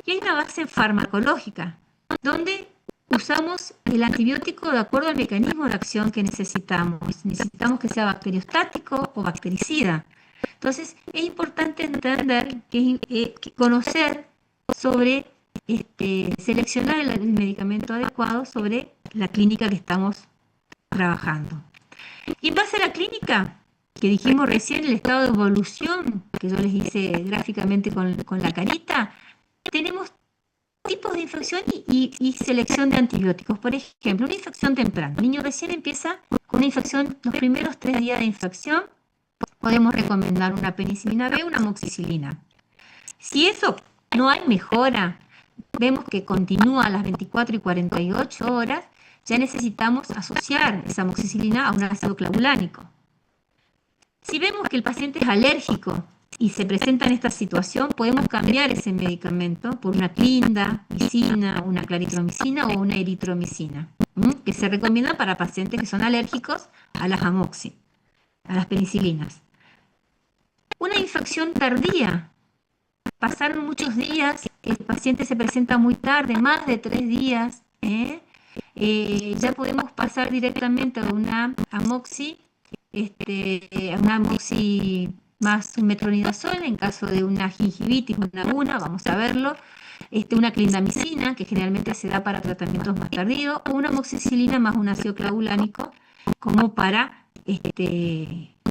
Y hay una base farmacológica, donde usamos el antibiótico de acuerdo al mecanismo de acción que necesitamos. Necesitamos que sea bacteriostático o bactericida. Entonces, es importante entender, conocer sobre seleccionar el medicamento adecuado sobre la clínica que estamos trabajando. Y en base a la clínica, que dijimos recién, el estado de evolución, que yo les hice gráficamente con la carita, tenemos tipos de infección y selección de antibióticos. Por ejemplo, una infección temprana. El niño recién empieza con una infección, los primeros 3 días de infección, podemos recomendar una penicilina B, una amoxicilina. Si eso no hay mejora, vemos que continúa a las 24 y 48 horas, ya necesitamos asociar esa amoxicilina a un ácido clavulánico. Si vemos que el paciente es alérgico y se presenta en esta situación, podemos cambiar ese medicamento por una clindamicina, una claritromicina o una eritromicina, que se recomienda para pacientes que son alérgicos a las amoxi, a las penicilinas. Una infección tardía. Pasaron muchos días, el paciente se presenta muy tarde, más de 3 días, ya podemos pasar directamente a una amoxi, más un metronidazol en caso de una gingivitis, una laguna, vamos a verlo, una clindamicina, que generalmente se da para tratamientos más tardíos, o una amoxicilina más un ácido clavulánico, como para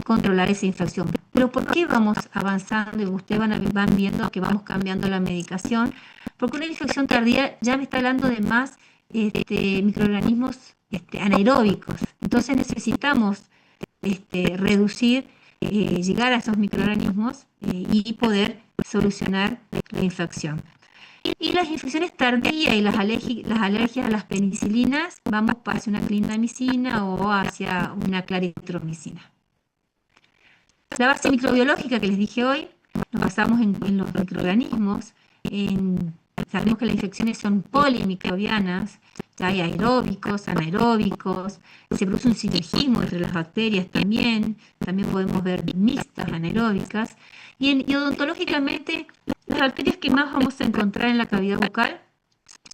controlar esa infección. Pero ¿por qué vamos avanzando y ustedes van viendo que vamos cambiando la medicación? Porque una infección tardía ya me está hablando de más microorganismos anaeróbicos. Entonces necesitamos reducir, llegar a esos microorganismos y poder solucionar la infección. Y las infecciones tardías y las alergias a las penicilinas, vamos hacia una clindamicina o hacia una claritromicina. La base microbiológica que les dije hoy, nos basamos en los microorganismos, sabemos que las infecciones son polimicrobianas, ya hay aeróbicos, anaeróbicos, se produce un sinergismo entre las bacterias también podemos ver mixtas anaeróbicas, y odontológicamente las bacterias que más vamos a encontrar en la cavidad bucal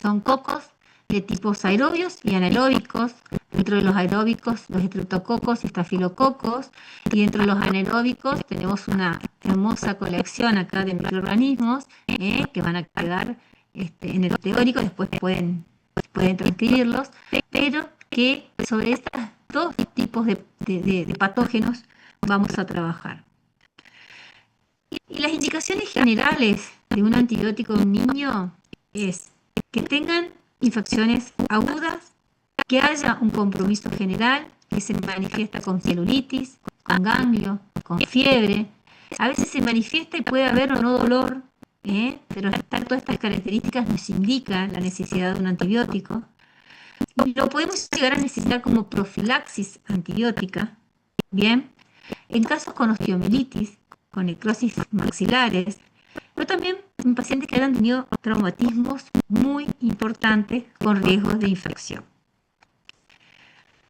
son cocos de tipos aerobios y anaeróbicos. Dentro de los aeróbicos, los estreptococos y estafilococos, y dentro de los anaeróbicos tenemos una hermosa colección acá de microorganismos que van a quedar en el teórico, después pueden transcribirlos, pero que sobre estos 2 tipos de patógenos vamos a trabajar. Y las indicaciones generales de un antibiótico en un niño es que tengan infecciones agudas, que haya un compromiso general que se manifiesta con celulitis, con ganglio, con fiebre. A veces se manifiesta y puede haber o no dolor, pero todas estas características nos indican la necesidad de un antibiótico. Y lo podemos llegar a necesitar como profilaxis antibiótica, bien, en casos con osteomielitis, con necrosis maxilares, pero también en pacientes que hayan tenido traumatismos muy importantes con riesgos de infección.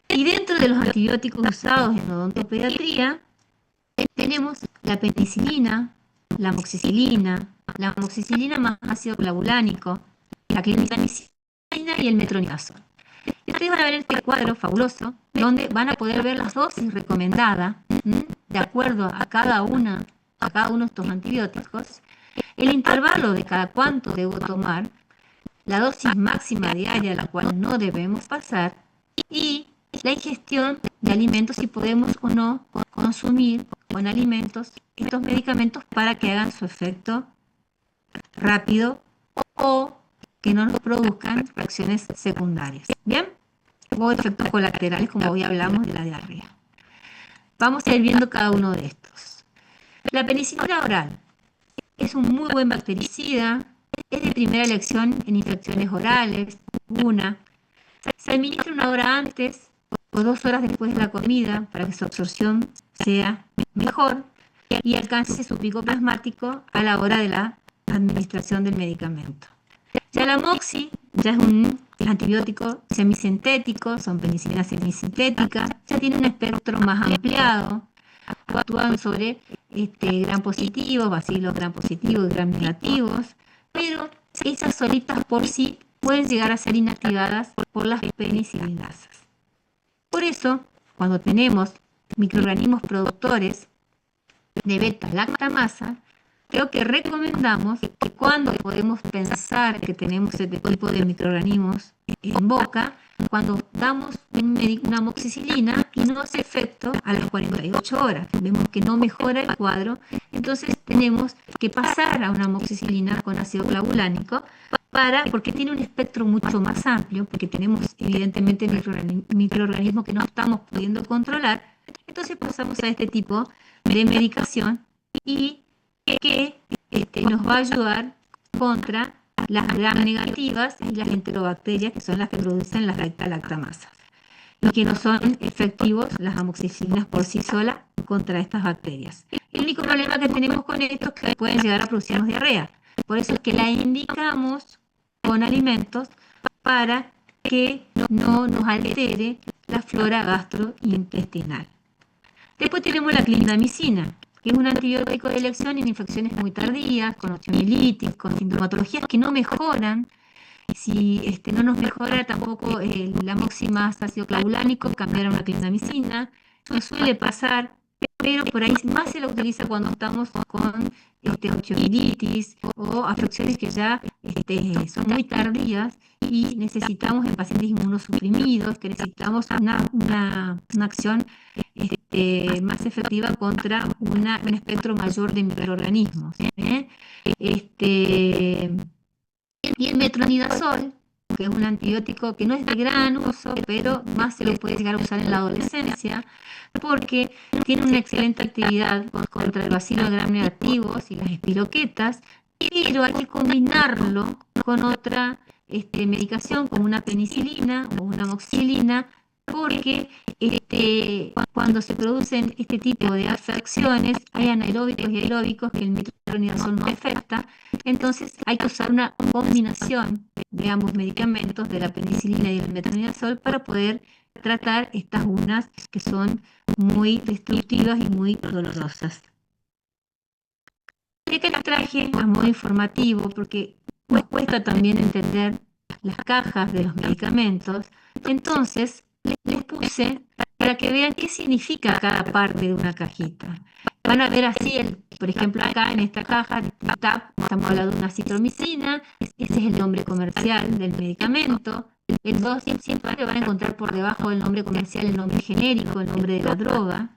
Y dentro de los antibióticos usados en odontopediatría, tenemos la penicilina, la amoxicilina más ácido clavulánico, la clindamicina y el metronidazol. Y ustedes van a ver este cuadro fabuloso, donde van a poder ver las dosis recomendadas, de acuerdo a cada uno de estos antibióticos, el intervalo de cada cuánto debo tomar, la dosis máxima diaria a la cual no debemos pasar, y la ingestión de alimentos, si podemos o no consumir con alimentos estos medicamentos para que hagan su efecto rápido o que no nos produzcan reacciones secundarias, ¿bien? O efectos colaterales, como hoy hablamos de la diarrea. Vamos a ir viendo cada uno de estos. La penicilina oral es un muy buen bactericida, es de primera elección en infecciones orales, se administra 1 hora antes o 2 horas después de la comida para que su absorción sea mejor y alcance su pico plasmático a la hora de la administración del medicamento. Ya la moxi ya es un antibiótico semisintético, son penicilinas semisintéticas, ya tiene un espectro más ampliado, actúan sobre gram positivos, bacilos gram positivos y gram negativos, pero esas solitas por sí pueden llegar a ser inactivadas por las penicilinasas. Por eso, cuando tenemos microorganismos productores de beta-lactamasa, creo que recomendamos que cuando podemos pensar que tenemos este tipo de microorganismos en boca, cuando damos una amoxicilina y no hace efecto a las 48 horas, vemos que no mejora el cuadro, entonces tenemos que pasar a una amoxicilina con ácido clavulánico porque tiene un espectro mucho más amplio, porque tenemos evidentemente microorganismos que no estamos pudiendo controlar, entonces pasamos a este tipo de medicación y que nos va a ayudar contra las gram negativas y las enterobacterias, que son las que producen las beta-lactamasas, y que no son efectivos las amoxicilinas por sí solas contra estas bacterias. El único problema que tenemos con esto es que pueden llegar a producirnos diarrea. Por eso es que la indicamos con alimentos para que no nos altere la flora gastrointestinal. Después tenemos la clindamicina, que es un antibiótico de elección en infecciones muy tardías, con osteomielitis, con sintomatologías que no mejoran. Si no nos mejora tampoco la amoximasa ácido clavulánico, cambiar a una clindamicina. No suele pasar, pero por ahí más se la utiliza cuando estamos con osteomielitis o afecciones que ya son muy tardías y necesitamos en pacientes inmunosuprimidos, que necesitamos una acción más efectiva contra un espectro mayor de microorganismos. Y el metronidazol, que es un antibiótico que no es de gran uso, pero más se lo puede llegar a usar en la adolescencia, porque tiene una excelente actividad contra el bacilo de gram negativos y las espiroquetas, pero hay que combinarlo con otra medicación, como una penicilina o una amoxicilina, porque cuando se producen este tipo de afecciones, hay anaeróbicos y aeróbicos que el metronidazol no afecta, entonces hay que usar una combinación de ambos medicamentos, de la penicilina y el metronidazol, para poder tratar estas unas que son muy destructivas y muy dolorosas. Y acá les traje a modo informativo, porque nos cuesta también entender las cajas de los medicamentos, entonces les puse para que vean qué significa cada parte de una cajita. Van a ver así, por ejemplo, acá en esta caja, estamos hablando de una citromicina, ese es el nombre comercial del medicamento. El 2 siempre van a encontrar por debajo del nombre comercial el nombre genérico, el nombre de la droga,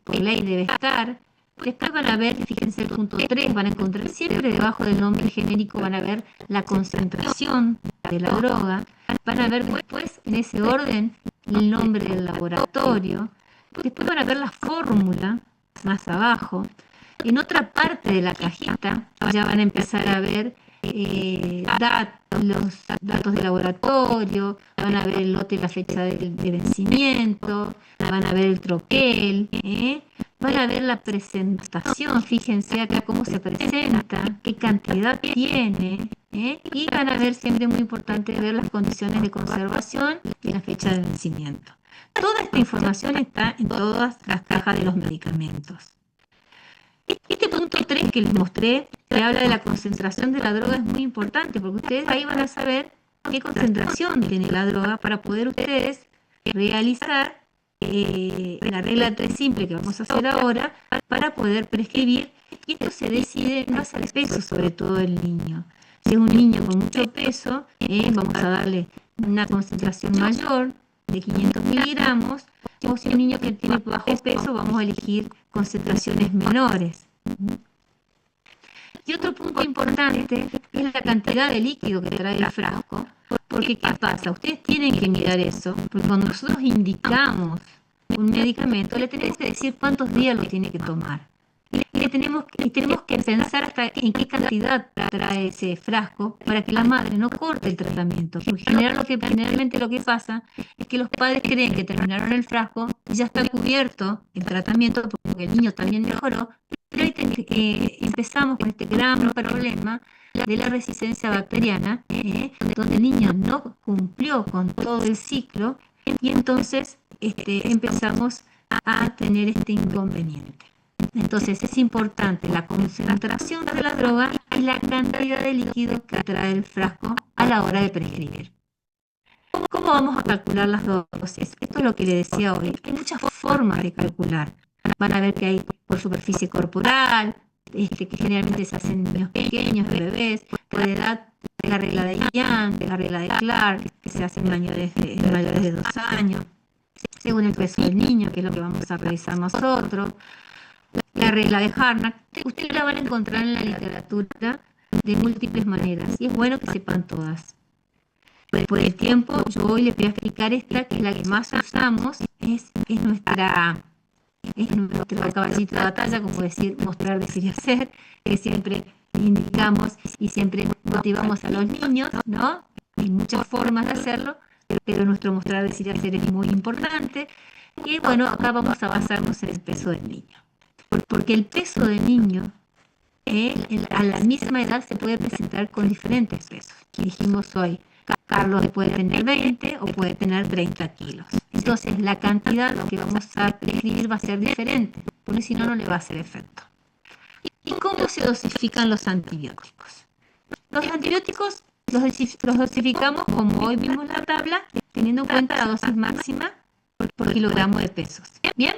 por ley debe estar. Después van a ver, fíjense el punto 3, van a encontrar siempre debajo del nombre genérico, van a ver la concentración de la droga, van a ver después en ese orden el nombre del laboratorio, después van a ver la fórmula más abajo. En otra parte de la cajita ya van a empezar a ver los datos de laboratorio, van a ver el lote y la fecha de vencimiento, van a ver el troquel, van a ver la presentación, fíjense acá cómo se presenta, qué cantidad tiene, y van a ver, siempre muy importante, ver las condiciones de conservación y la fecha de vencimiento. Toda esta información está en todas las cajas de los medicamentos. Este punto 3 que les mostré, que habla de la concentración de la droga, es muy importante, porque ustedes ahí van a saber qué concentración tiene la droga para poder ustedes realizar la regla 3 simple que vamos a hacer ahora, para poder prescribir. Y esto se decide en base al peso, sobre todo del niño. Si es un niño con mucho peso, vamos a darle una concentración mayor de 500 miligramos, o si es un niño que tiene bajo peso, vamos a elegir concentraciones menores. Y otro punto importante es la cantidad de líquido que trae el frasco, porque ¿qué pasa? Ustedes tienen que mirar eso, porque cuando nosotros indicamos un medicamento, le tenemos que decir cuántos días lo tiene que tomar. Y tenemos que pensar hasta en qué cantidad trae ese frasco para que la madre no corte el tratamiento. Porque generalmente lo que pasa es que los padres creen que terminaron el frasco y ya está cubierto el tratamiento porque el niño también mejoró, pero ahí empezamos con este gran problema de la resistencia bacteriana, donde el niño no cumplió con todo el ciclo y entonces empezamos a tener este inconveniente. Entonces es importante la concentración de la droga y la cantidad de líquido que trae el frasco a la hora de prescribir. ¿Cómo vamos a calcular las dosis? Esto es lo que les decía hoy. Hay muchas formas de calcular. Van a ver que hay por superficie corporal, que generalmente se hacen en niños pequeños, bebés, por edad, la regla de Young, la regla de Clark, que se hace en mayores de 2 años, según el peso del niño, que es lo que vamos a revisar nosotros. La regla de Harnack, ustedes la van a encontrar en la literatura de múltiples maneras, y es bueno que sepan todas. Por el tiempo, yo hoy les voy a explicar esta, que es la que más usamos, es nuestro caballito de batalla, como decir, mostrar, decir y hacer, que siempre indicamos y siempre motivamos a los niños, ¿no? Hay muchas formas de hacerlo, pero nuestro mostrar, decir y hacer es muy importante. Y bueno, acá vamos a basarnos en el peso del niño. Porque el peso del niño a la misma edad se puede presentar con diferentes pesos. Dijimos hoy, Carlos puede tener 20 o puede tener 30 kilos. Entonces la cantidad que vamos a prescribir va a ser diferente, porque si no, no le va a hacer efecto. ¿Y cómo se dosifican los antibióticos? Los antibióticos los dosificamos, como hoy vimos en la tabla, teniendo en cuenta la dosis máxima por kilogramo de pesos. ¿Bien?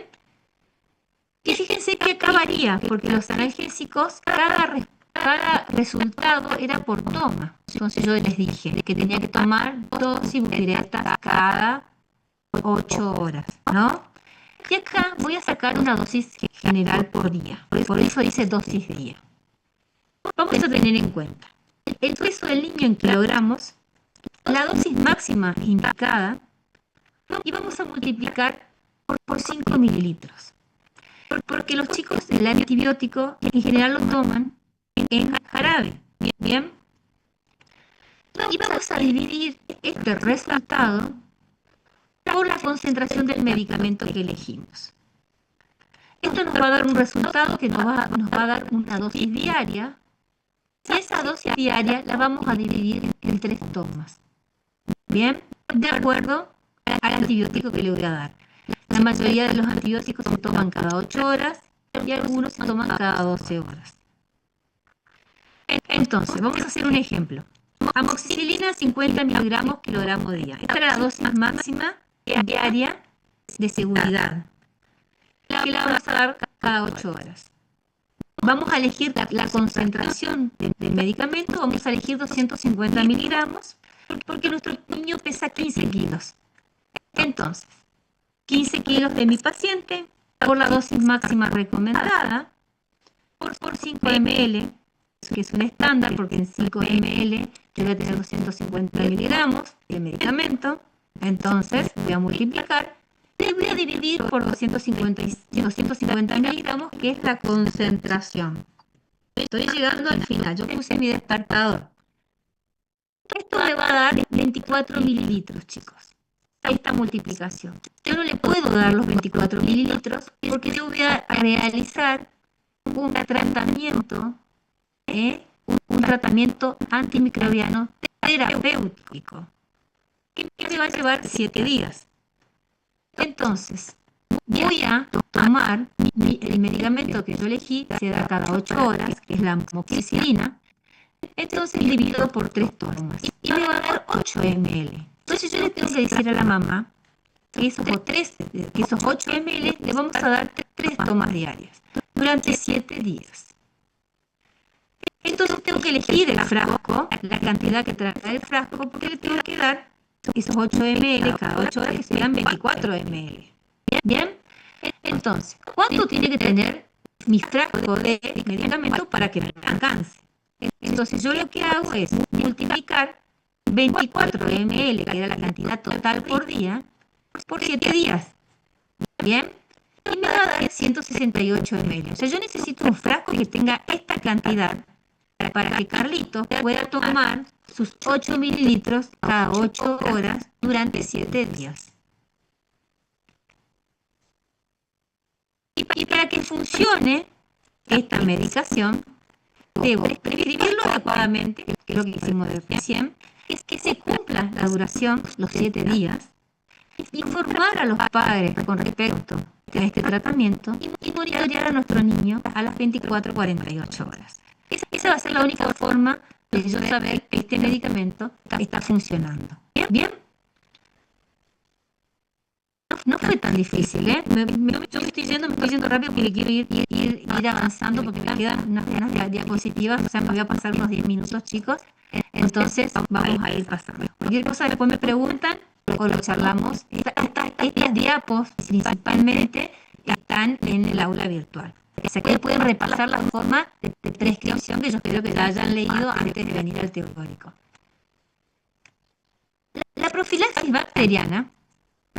Y fíjense que acá varía, porque los analgésicos, cada resultado era por toma. Entonces yo les dije que tenía que tomar 2 ibupiretas cada 8 horas, ¿no? Y acá voy a sacar una dosis general por día. Por eso dice dosis día. Vamos a tener en cuenta el peso del niño en kilogramos, la dosis máxima indicada, y vamos a multiplicar por 5 mililitros. Porque los chicos el antibiótico en general lo toman en jarabe, ¿bien? Y vamos a dividir este resultado por la concentración del medicamento que elegimos. Esto nos va a dar un resultado que nos va a dar una dosis diaria, y esa dosis diaria la vamos a dividir en 3 tomas, ¿bien? De acuerdo al antibiótico que le voy a dar. La mayoría de los antibióticos se toman cada 8 horas y algunos se toman cada 12 horas. Entonces, vamos a hacer un ejemplo. Amoxicilina 50 miligramos kilogramo día. Esta era la dosis máxima diaria de seguridad, que la vamos a dar cada 8 horas. Vamos a elegir la concentración del medicamento, vamos a elegir 250 miligramos, porque nuestro niño pesa 15 kilos. Entonces, 15 kilos de mi paciente por la dosis máxima recomendada, por 5 ml, que es un estándar, porque en 5 ml yo voy a tener 250 miligramos de medicamento. Entonces voy a multiplicar y voy a dividir por 250 miligramos, que es la concentración. Estoy llegando al final, yo puse mi despertador. Esto me va a dar 24 mililitros, chicos. Esta multiplicación. Yo no le puedo dar los 24 mililitros porque yo voy a realizar un tratamiento antimicrobiano terapéutico que me va a llevar 7 días. Entonces, voy a tomar el medicamento que yo elegí, se da cada 8 horas, que es la amoxicilina. Entonces divido por 3 tomas y me va a dar 8 ml. Entonces yo le tengo que decir a la mamá que esos 8 ml le vamos a dar 3 tomas diarias durante 7 días. Entonces tengo que elegir el frasco, la cantidad que trae el frasco, porque le tengo que dar esos 8 ml cada 8 horas, que serían 24 ml. ¿Bien? Entonces, ¿cuánto tiene que tener mi frasco de medicamento para que me alcance? Entonces yo lo que hago es multiplicar 24 ml, que era la cantidad total por día, por 7 días. ¿Bien? Y me va a dar 168 ml. O sea, yo necesito un frasco que tenga esta cantidad para que Carlitos pueda tomar sus 8 mililitros cada 8 horas durante 7 días. Y para que funcione esta medicación, debo prescribirlo adecuadamente, que es lo que hicimos recién, es que se cumpla la duración, los 7 días, informar a los padres con respecto a este tratamiento y monitorear a nuestro niño a las 24-48 horas. Esa va a ser la única forma de yo saber que este medicamento está funcionando. ¿Bien? no fue tan difícil, ¿eh? Yo me estoy yendo rápido porque quiero ir avanzando porque me quedan unas diapositivas, o sea, me voy a pasar unos 10 minutos, chicos. Entonces, vamos a ir pasando. Cualquier cosa después me preguntan o lo charlamos. Estas diapos principalmente están en el aula virtual. O sea, que pueden repasar la forma de prescripción que yo espero que ya hayan leído antes de venir al teórico. La profilaxis bacteriana,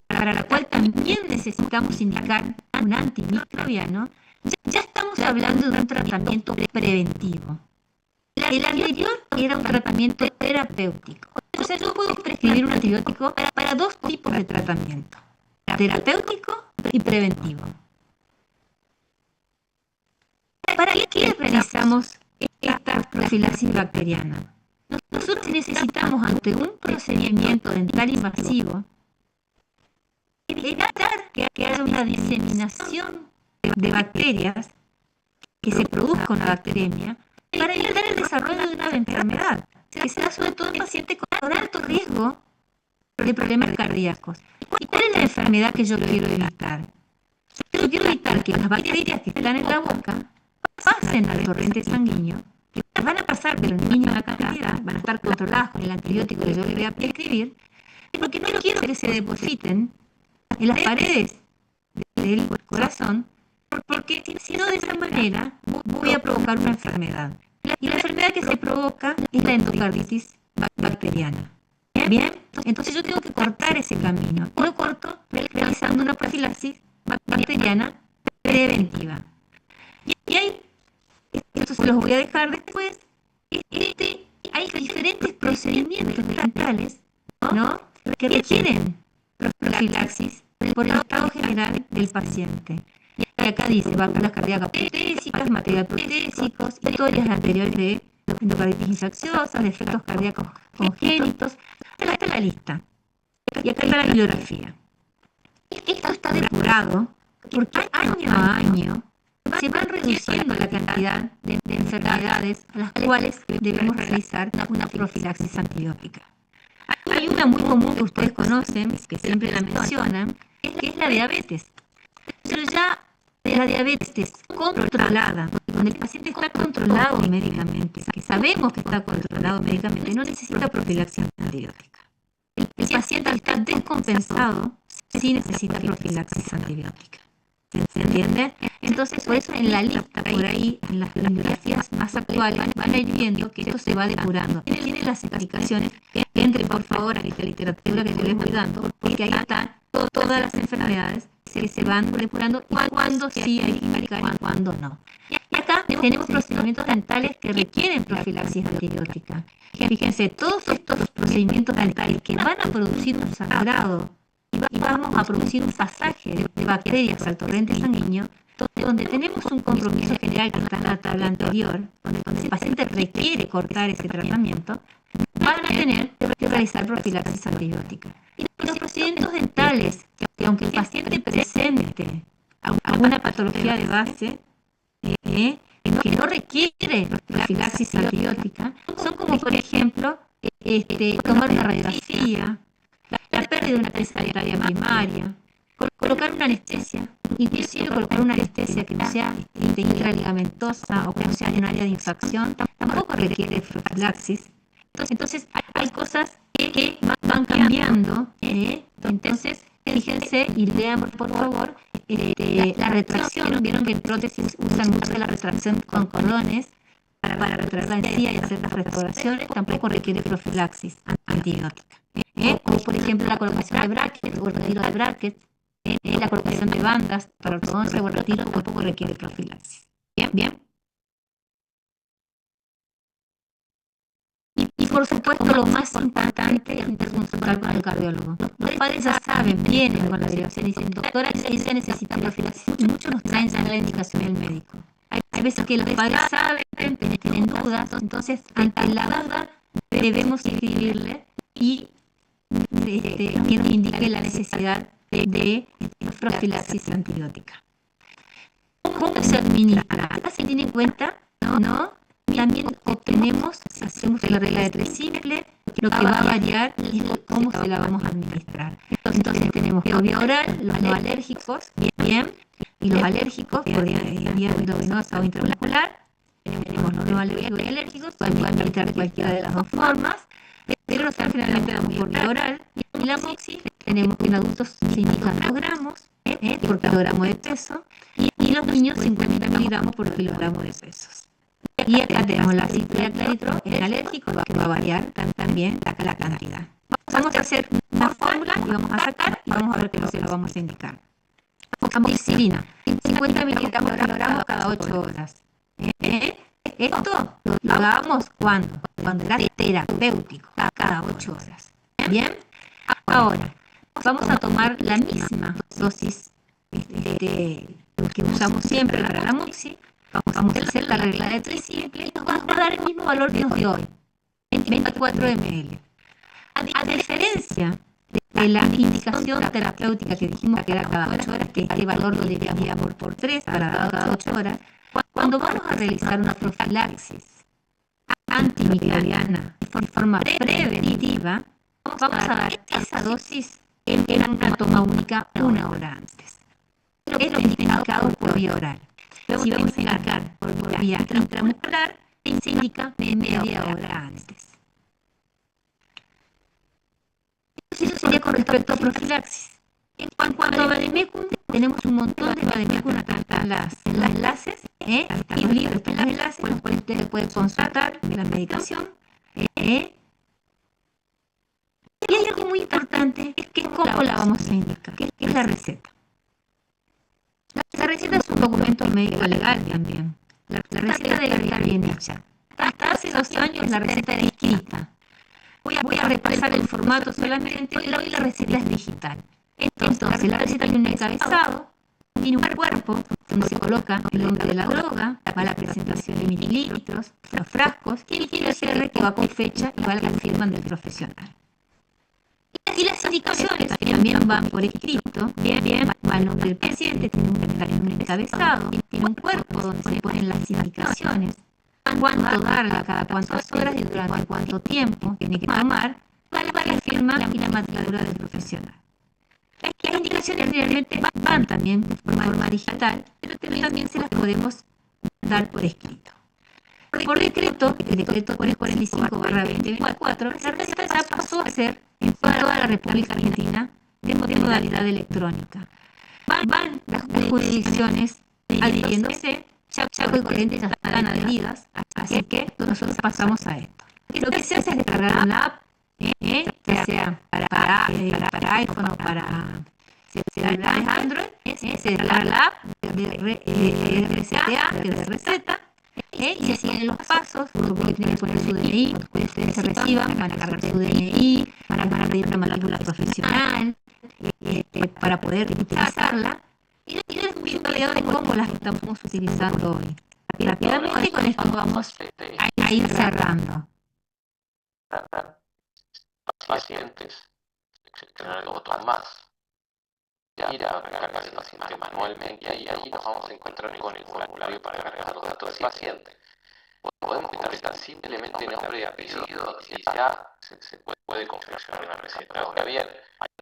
para la cual también necesitamos indicar un antimicrobiano, ya estamos hablando de un tratamiento preventivo. El anterior era un tratamiento terapéutico. O sea, yo puedo prescribir un antibiótico para dos tipos de tratamiento: terapéutico y preventivo. ¿Para qué realizamos esta profilaxis bacteriana? Nosotros necesitamos, ante un procedimiento dental invasivo, evitar que haya una diseminación de bacterias que se produzca una bacteremia para evitar el desarrollo de una enfermedad, que se da sobre todo en pacientes con alto riesgo de problemas cardíacos. ¿Y cuál es la enfermedad que yo quiero evitar? Yo quiero evitar que las bacterias que están en la boca pasen al torrente sanguíneo, que van a pasar, pero en niños una cantidad, van a estar controladas con el antibiótico que yo le voy a prescribir, porque no quiero que se depositen en las paredes del corazón, porque si no, de esa manera voy a provocar una enfermedad. Y la enfermedad que se provoca es la endocarditis bacteriana. Bien, entonces yo tengo que cortar ese camino. Lo corto realizando una profilaxis bacteriana preventiva. Y hay, esto se los voy a dejar después, hay diferentes procedimientos dentales, ¿no?, que requieren profilaxis por el estado general del paciente. Y acá dice válvulas cardíacas protésicas, material protésicos, historias anteriores de endocarditis infecciosa, defectos cardíacos congénitos. Acá está la lista. Y acá está la bibliografía. Esto está depurado porque año a año se van reduciendo la cantidad de enfermedades a las cuales debemos realizar una profilaxis antibiótica. Hay una muy común que ustedes conocen, que siempre la mencionan, que es la diabetes. Pero ya la diabetes controlada, donde el paciente está controlado médicamente, que sabemos que está controlado médicamente, no necesita profilaxis antibiótica. El paciente que está descompensado sí necesita profilaxis antibiótica. ¿Se entiende? Entonces, por eso en la lista, por ahí, en las bibliografías más actuales, van a ir viendo que esto se va depurando. Tienen las explicaciones, que entren por favor a esta literatura que yo les voy dando, porque ahí están todas las enfermedades que se van depurando y cuándo sí hay que indicar y cuándo no. Y acá tenemos procedimientos dentales que requieren profilaxis antibiótica. Fíjense, todos estos procedimientos dentales que van a producir un sangrado y vamos a producir un pasaje de bacterias al torrente sanguíneo, donde tenemos un compromiso general que está en la tabla anterior, donde el paciente requiere cortar ese tratamiento, van a tener que realizar profilaxis antibiótica. Y los procedimientos dentales, que aunque el paciente presente alguna patología de base que no requiere profilaxis antibiótica, son como, por ejemplo, tomar una radiografía, la pérdida de una presa dietaria primaria, colocar una anestesia, inclusive colocar una anestesia que no sea intraligamenosa o que no sea en área de infección, tampoco requiere profilaxis. Entonces hay cosas que van cambiando, entonces fíjense y lean por favor la retracción. Vieron que en prótesis usan mucho la retracción con cordones para retraer la encía y hacer las restauraciones, tampoco requiere profilaxis antibiótica. O por ejemplo la colocación de brackets o el retiro de brackets, la colocación de bandas para ortodoncia o el retiro tampoco requiere profilaxis. Bien. Y por supuesto lo más importante es interconsultar con el cardiólogo. Los padres ya saben, vienen con la dirección y dicen, doctora, ella necesita profilaxis, y muchos nos traen ya la indicación del médico. Hay veces que los padres saben, tienen dudas, entonces ante la duda debemos escribirle y que nos indique la necesidad de profilaxis antibiótica. ¿Cómo se administra? Acá se tiene en cuenta, ¿no?, también obtenemos, si hacemos la regla de 3 simple, lo que va a variar es cómo se la vamos a administrar. Entonces tenemos por vía oral los no alérgicos, bien, y los alérgicos por vía endovenosa o intramuscular. Tenemos los no alérgicos y alérgicos, pueden administrar de cualquiera de las dos formas, pero nosotros generalmente damos por vía oral. Y la moxi, tenemos que en adultos se indican 2 gramos por kilogramo de peso, y los niños 50 miligramos por kilogramo de pesos. Y acá tenemos la ciprofloxacin, el alérgico, que va a variar también la cantidad. Vamos a hacer una fórmula y vamos a sacar y vamos a ver cómo se lo vamos a indicar. Amoxicilina, 50 miligramos por kilogramo cada 8 horas. Esto lo hagamos cuando era terapéutico, cada 8 horas. Bien, ahora vamos a tomar la misma dosis que usamos siempre para la moxi. Vamos a hacer la regla de 3 simple y nos va a dar el mismo valor que nos dio hoy, 24 ml. A diferencia de la indicación terapéutica que dijimos que era cada 8 horas, que este valor lo dividíamos por 3 para cada 8 horas, cuando vamos a realizar una profilaxis antimicrobiana de forma preventiva, vamos a dar esa dosis en una toma única 1 hora antes. Es lo indicado por vía oral. Si vamos a indicar por vía intramuscular, se indica media hora antes. Eso sería con respecto a profilaxis. En cuanto a Vademecum, tenemos un montón de Vademecum, acá están los enlaces, y los libros están los enlaces, con los cuales ustedes pueden consultar la medicación. Y hay algo muy importante, que es cómo la vamos a indicar, que es la receta. La receta es un documento médico legal también. La receta debe estar bien hecha. Hasta hace 2 años la receta era escrita. Voy a repasar el formato solamente, hoy la receta es digital. Entonces la receta tiene un encabezado, tiene un cuerpo donde se coloca el nombre de la droga, va la presentación de mililitros, los frascos, y el cierre que va con fecha y va la firma del profesional. Y las indicaciones que también van por escrito, va el nombre del paciente, tiene un encabezado, tiene un cuerpo donde se ponen las indicaciones, cuánto darla, cada cuántas horas y durante cuánto tiempo tiene que tomar, va la firma y la matrícula del profesional. Las indicaciones realmente van también de forma digital, pero también se las podemos dar por escrito. Por decreto, el decreto 45/2024, la receta ya pasó a ser en toda la República Argentina de modalidad electrónica. Van las jurisdicciones adhiriéndose, ya corrientes ya están adheridas, así que nosotros pasamos a esto. Lo que se hace es descargar una app, ya sea para iPhone o para celulares Android, se descarga la app de RCTA, que es de receta, y se siguen los pasos, porque tienen que poner su DNI, cuando ustedes se reciban, van a cargar su DNI, van a pedir la matrícula profesional, para poder utilizarla, y les voy a hablar de cómo las estamos utilizando hoy. Rápidamente, con esto vamos a ir cerrando. Pacientes, seleccionar el botón más, ir a cargar el paciente manualmente, y ahí nos vamos a encontrar con el formulario para cargar los datos del paciente. Podemos quitar simplemente nombre y apellido y ya se puede confeccionar una receta. Ahora bien,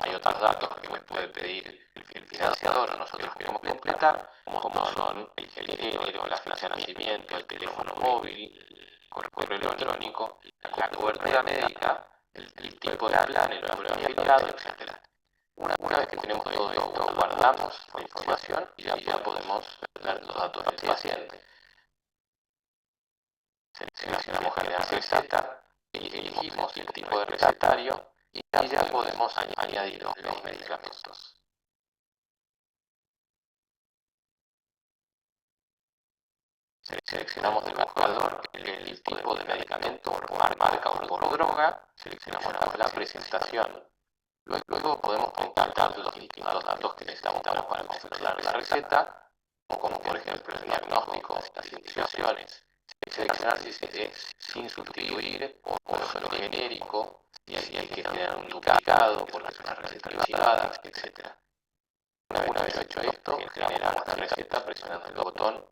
hay otros datos que me puede pedir el financiador o nosotros queremos completar, como son el género, la fecha de nacimiento, el teléfono móvil, el correo electrónico, la cobertura médica, el tipo de plan, el número de afiliado, etc. Una vez que tenemos todo esto, guardamos la información y ya podemos ver los datos del paciente. Seleccionamos generar receta, elegimos el tipo de recetario y ya podemos añadir los medicamentos. Seleccionamos del buscador el tipo de medicamento por marca o por droga, seleccionamos la presentación. Luego podemos completar los datos que necesitamos para confeccionar la receta, como por ejemplo el diagnóstico, las indicaciones, seleccionar si es sin sustituir o solo genérico, si hay que generar un duplicado por una receta privada, etc. Una vez hecho esto, generamos la receta presionando el botón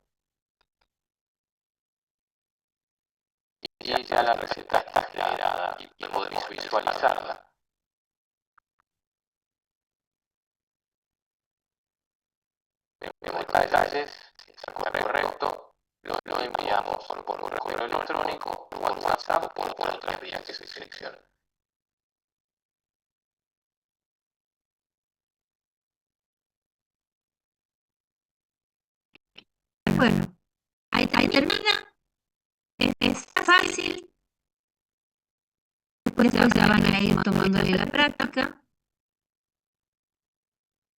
y ya la receta está generada y podemos visualizarla. Vemos detalles, si está correcto, lo enviamos por correo electrónico, por WhatsApp o por otras vías que se seleccionen. Bueno, ahí termina. Es fácil. Después ya van a ir tomándole la práctica.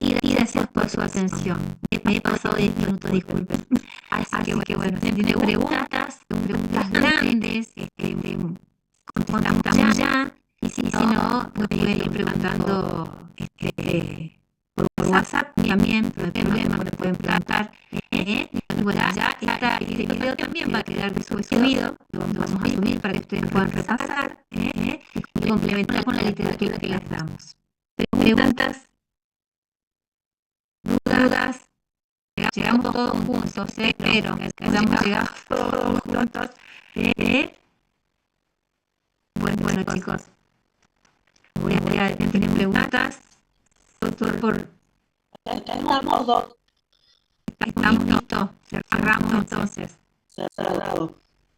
Y gracias por su atención. Me he pasado 10 minutos, disculpen. Así que bueno, si tienen preguntas grandes, contestamos ya. Y si no, me pueden ir preguntando por WhatsApp también, no hay problema, me pueden preguntar. Y bueno, ya este video también va a quedar subido, lo vamos a subir para que ustedes puedan repasar y complementar con la literatura que les damos. Preguntas, dudas, llegamos todos juntos, pero hayamos llegado todos juntos. Bueno, chicos, voy a tener preguntas. Estamos listos, cerramos entonces. Cerrado.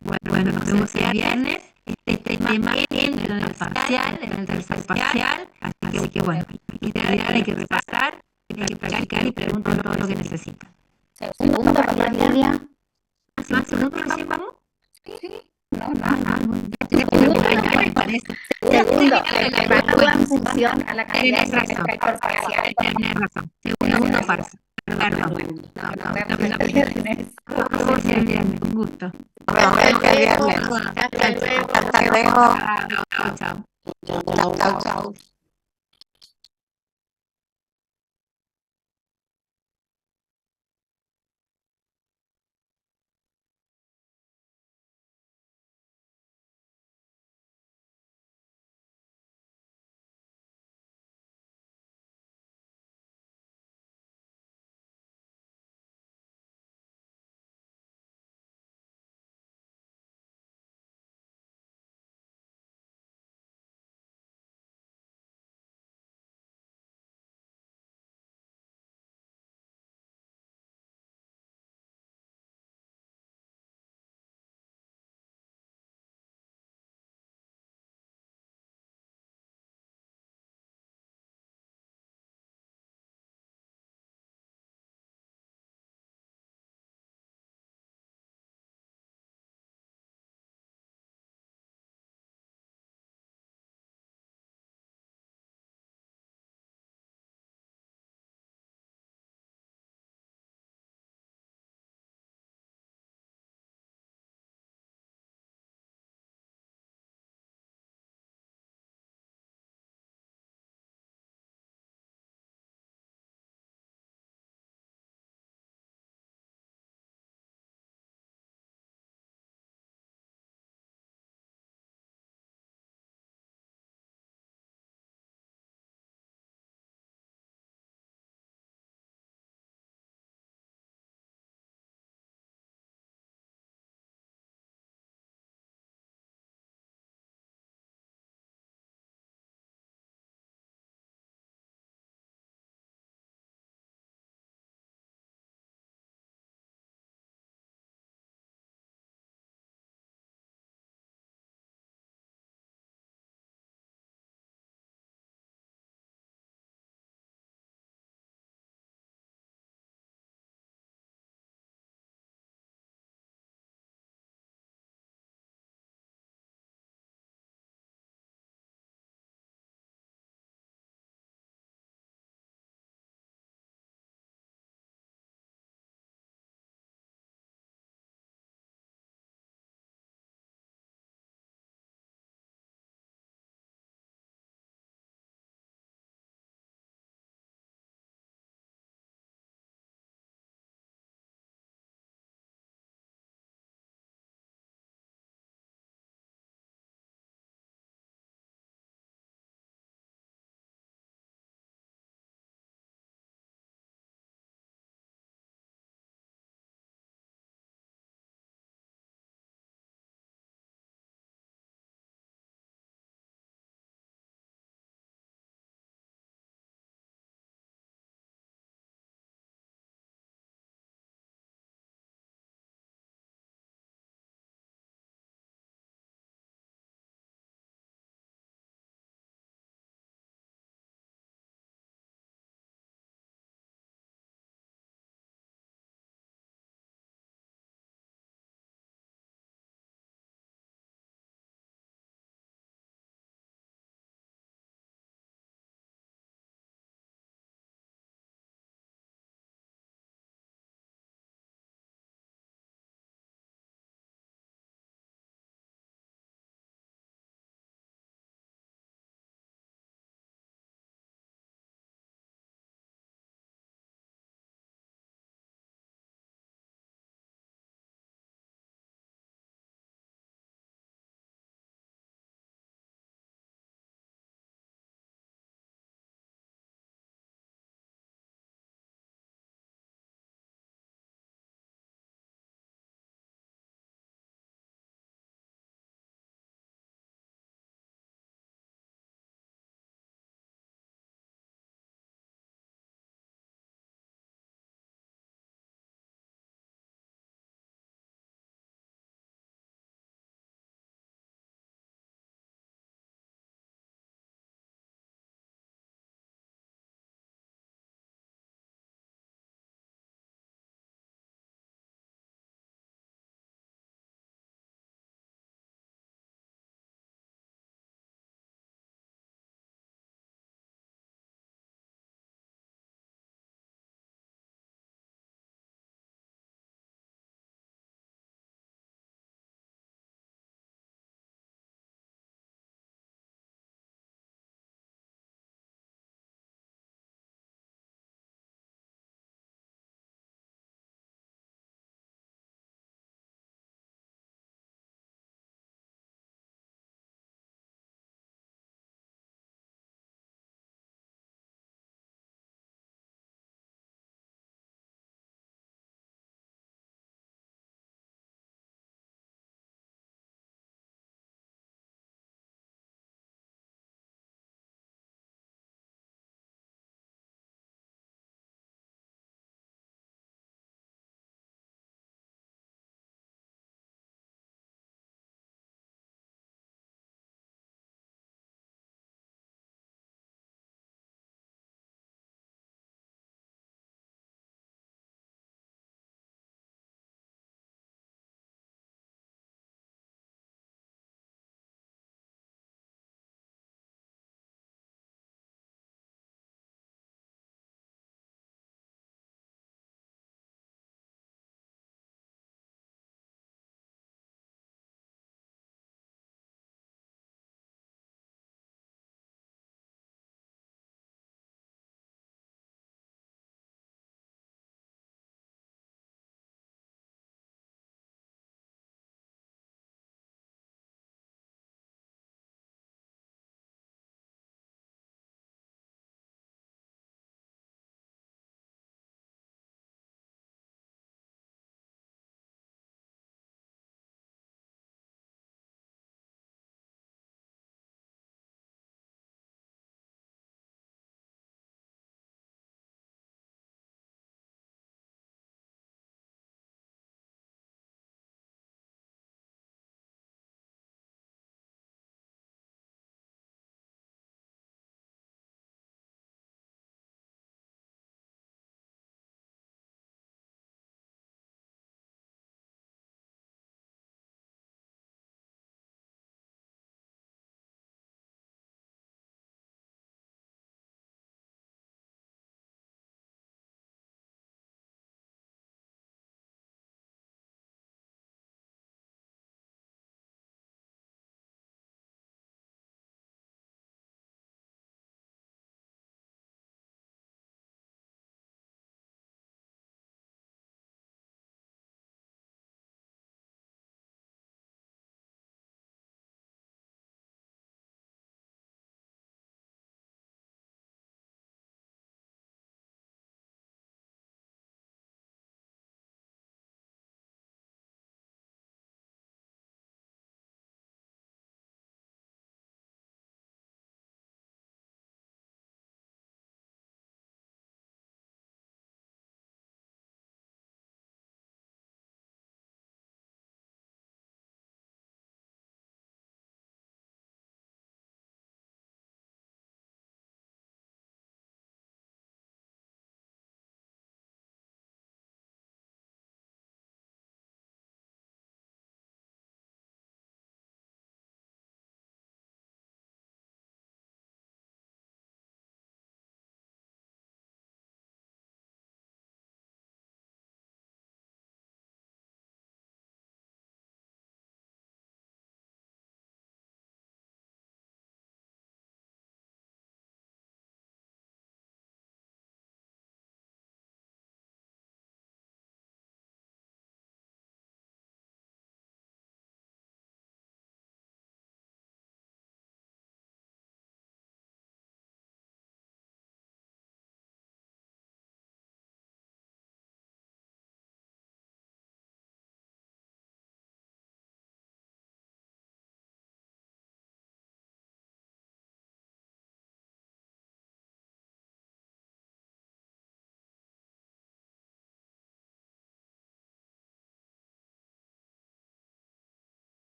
Bueno, nos vemos el viernes. Este tema entra en el parcial, en el tercer parcial. Así que bueno, hay que repasar, hay que practicar y preguntar todo lo que necesitan. Segundo para la Lidia. ¿Más segundo recién vamos? Sí. Segundo, en función a la cantidad tenés razón. Tenés razón. Segundo farsa. Perdón. Un gusto. Hasta luego. Chao. Chao.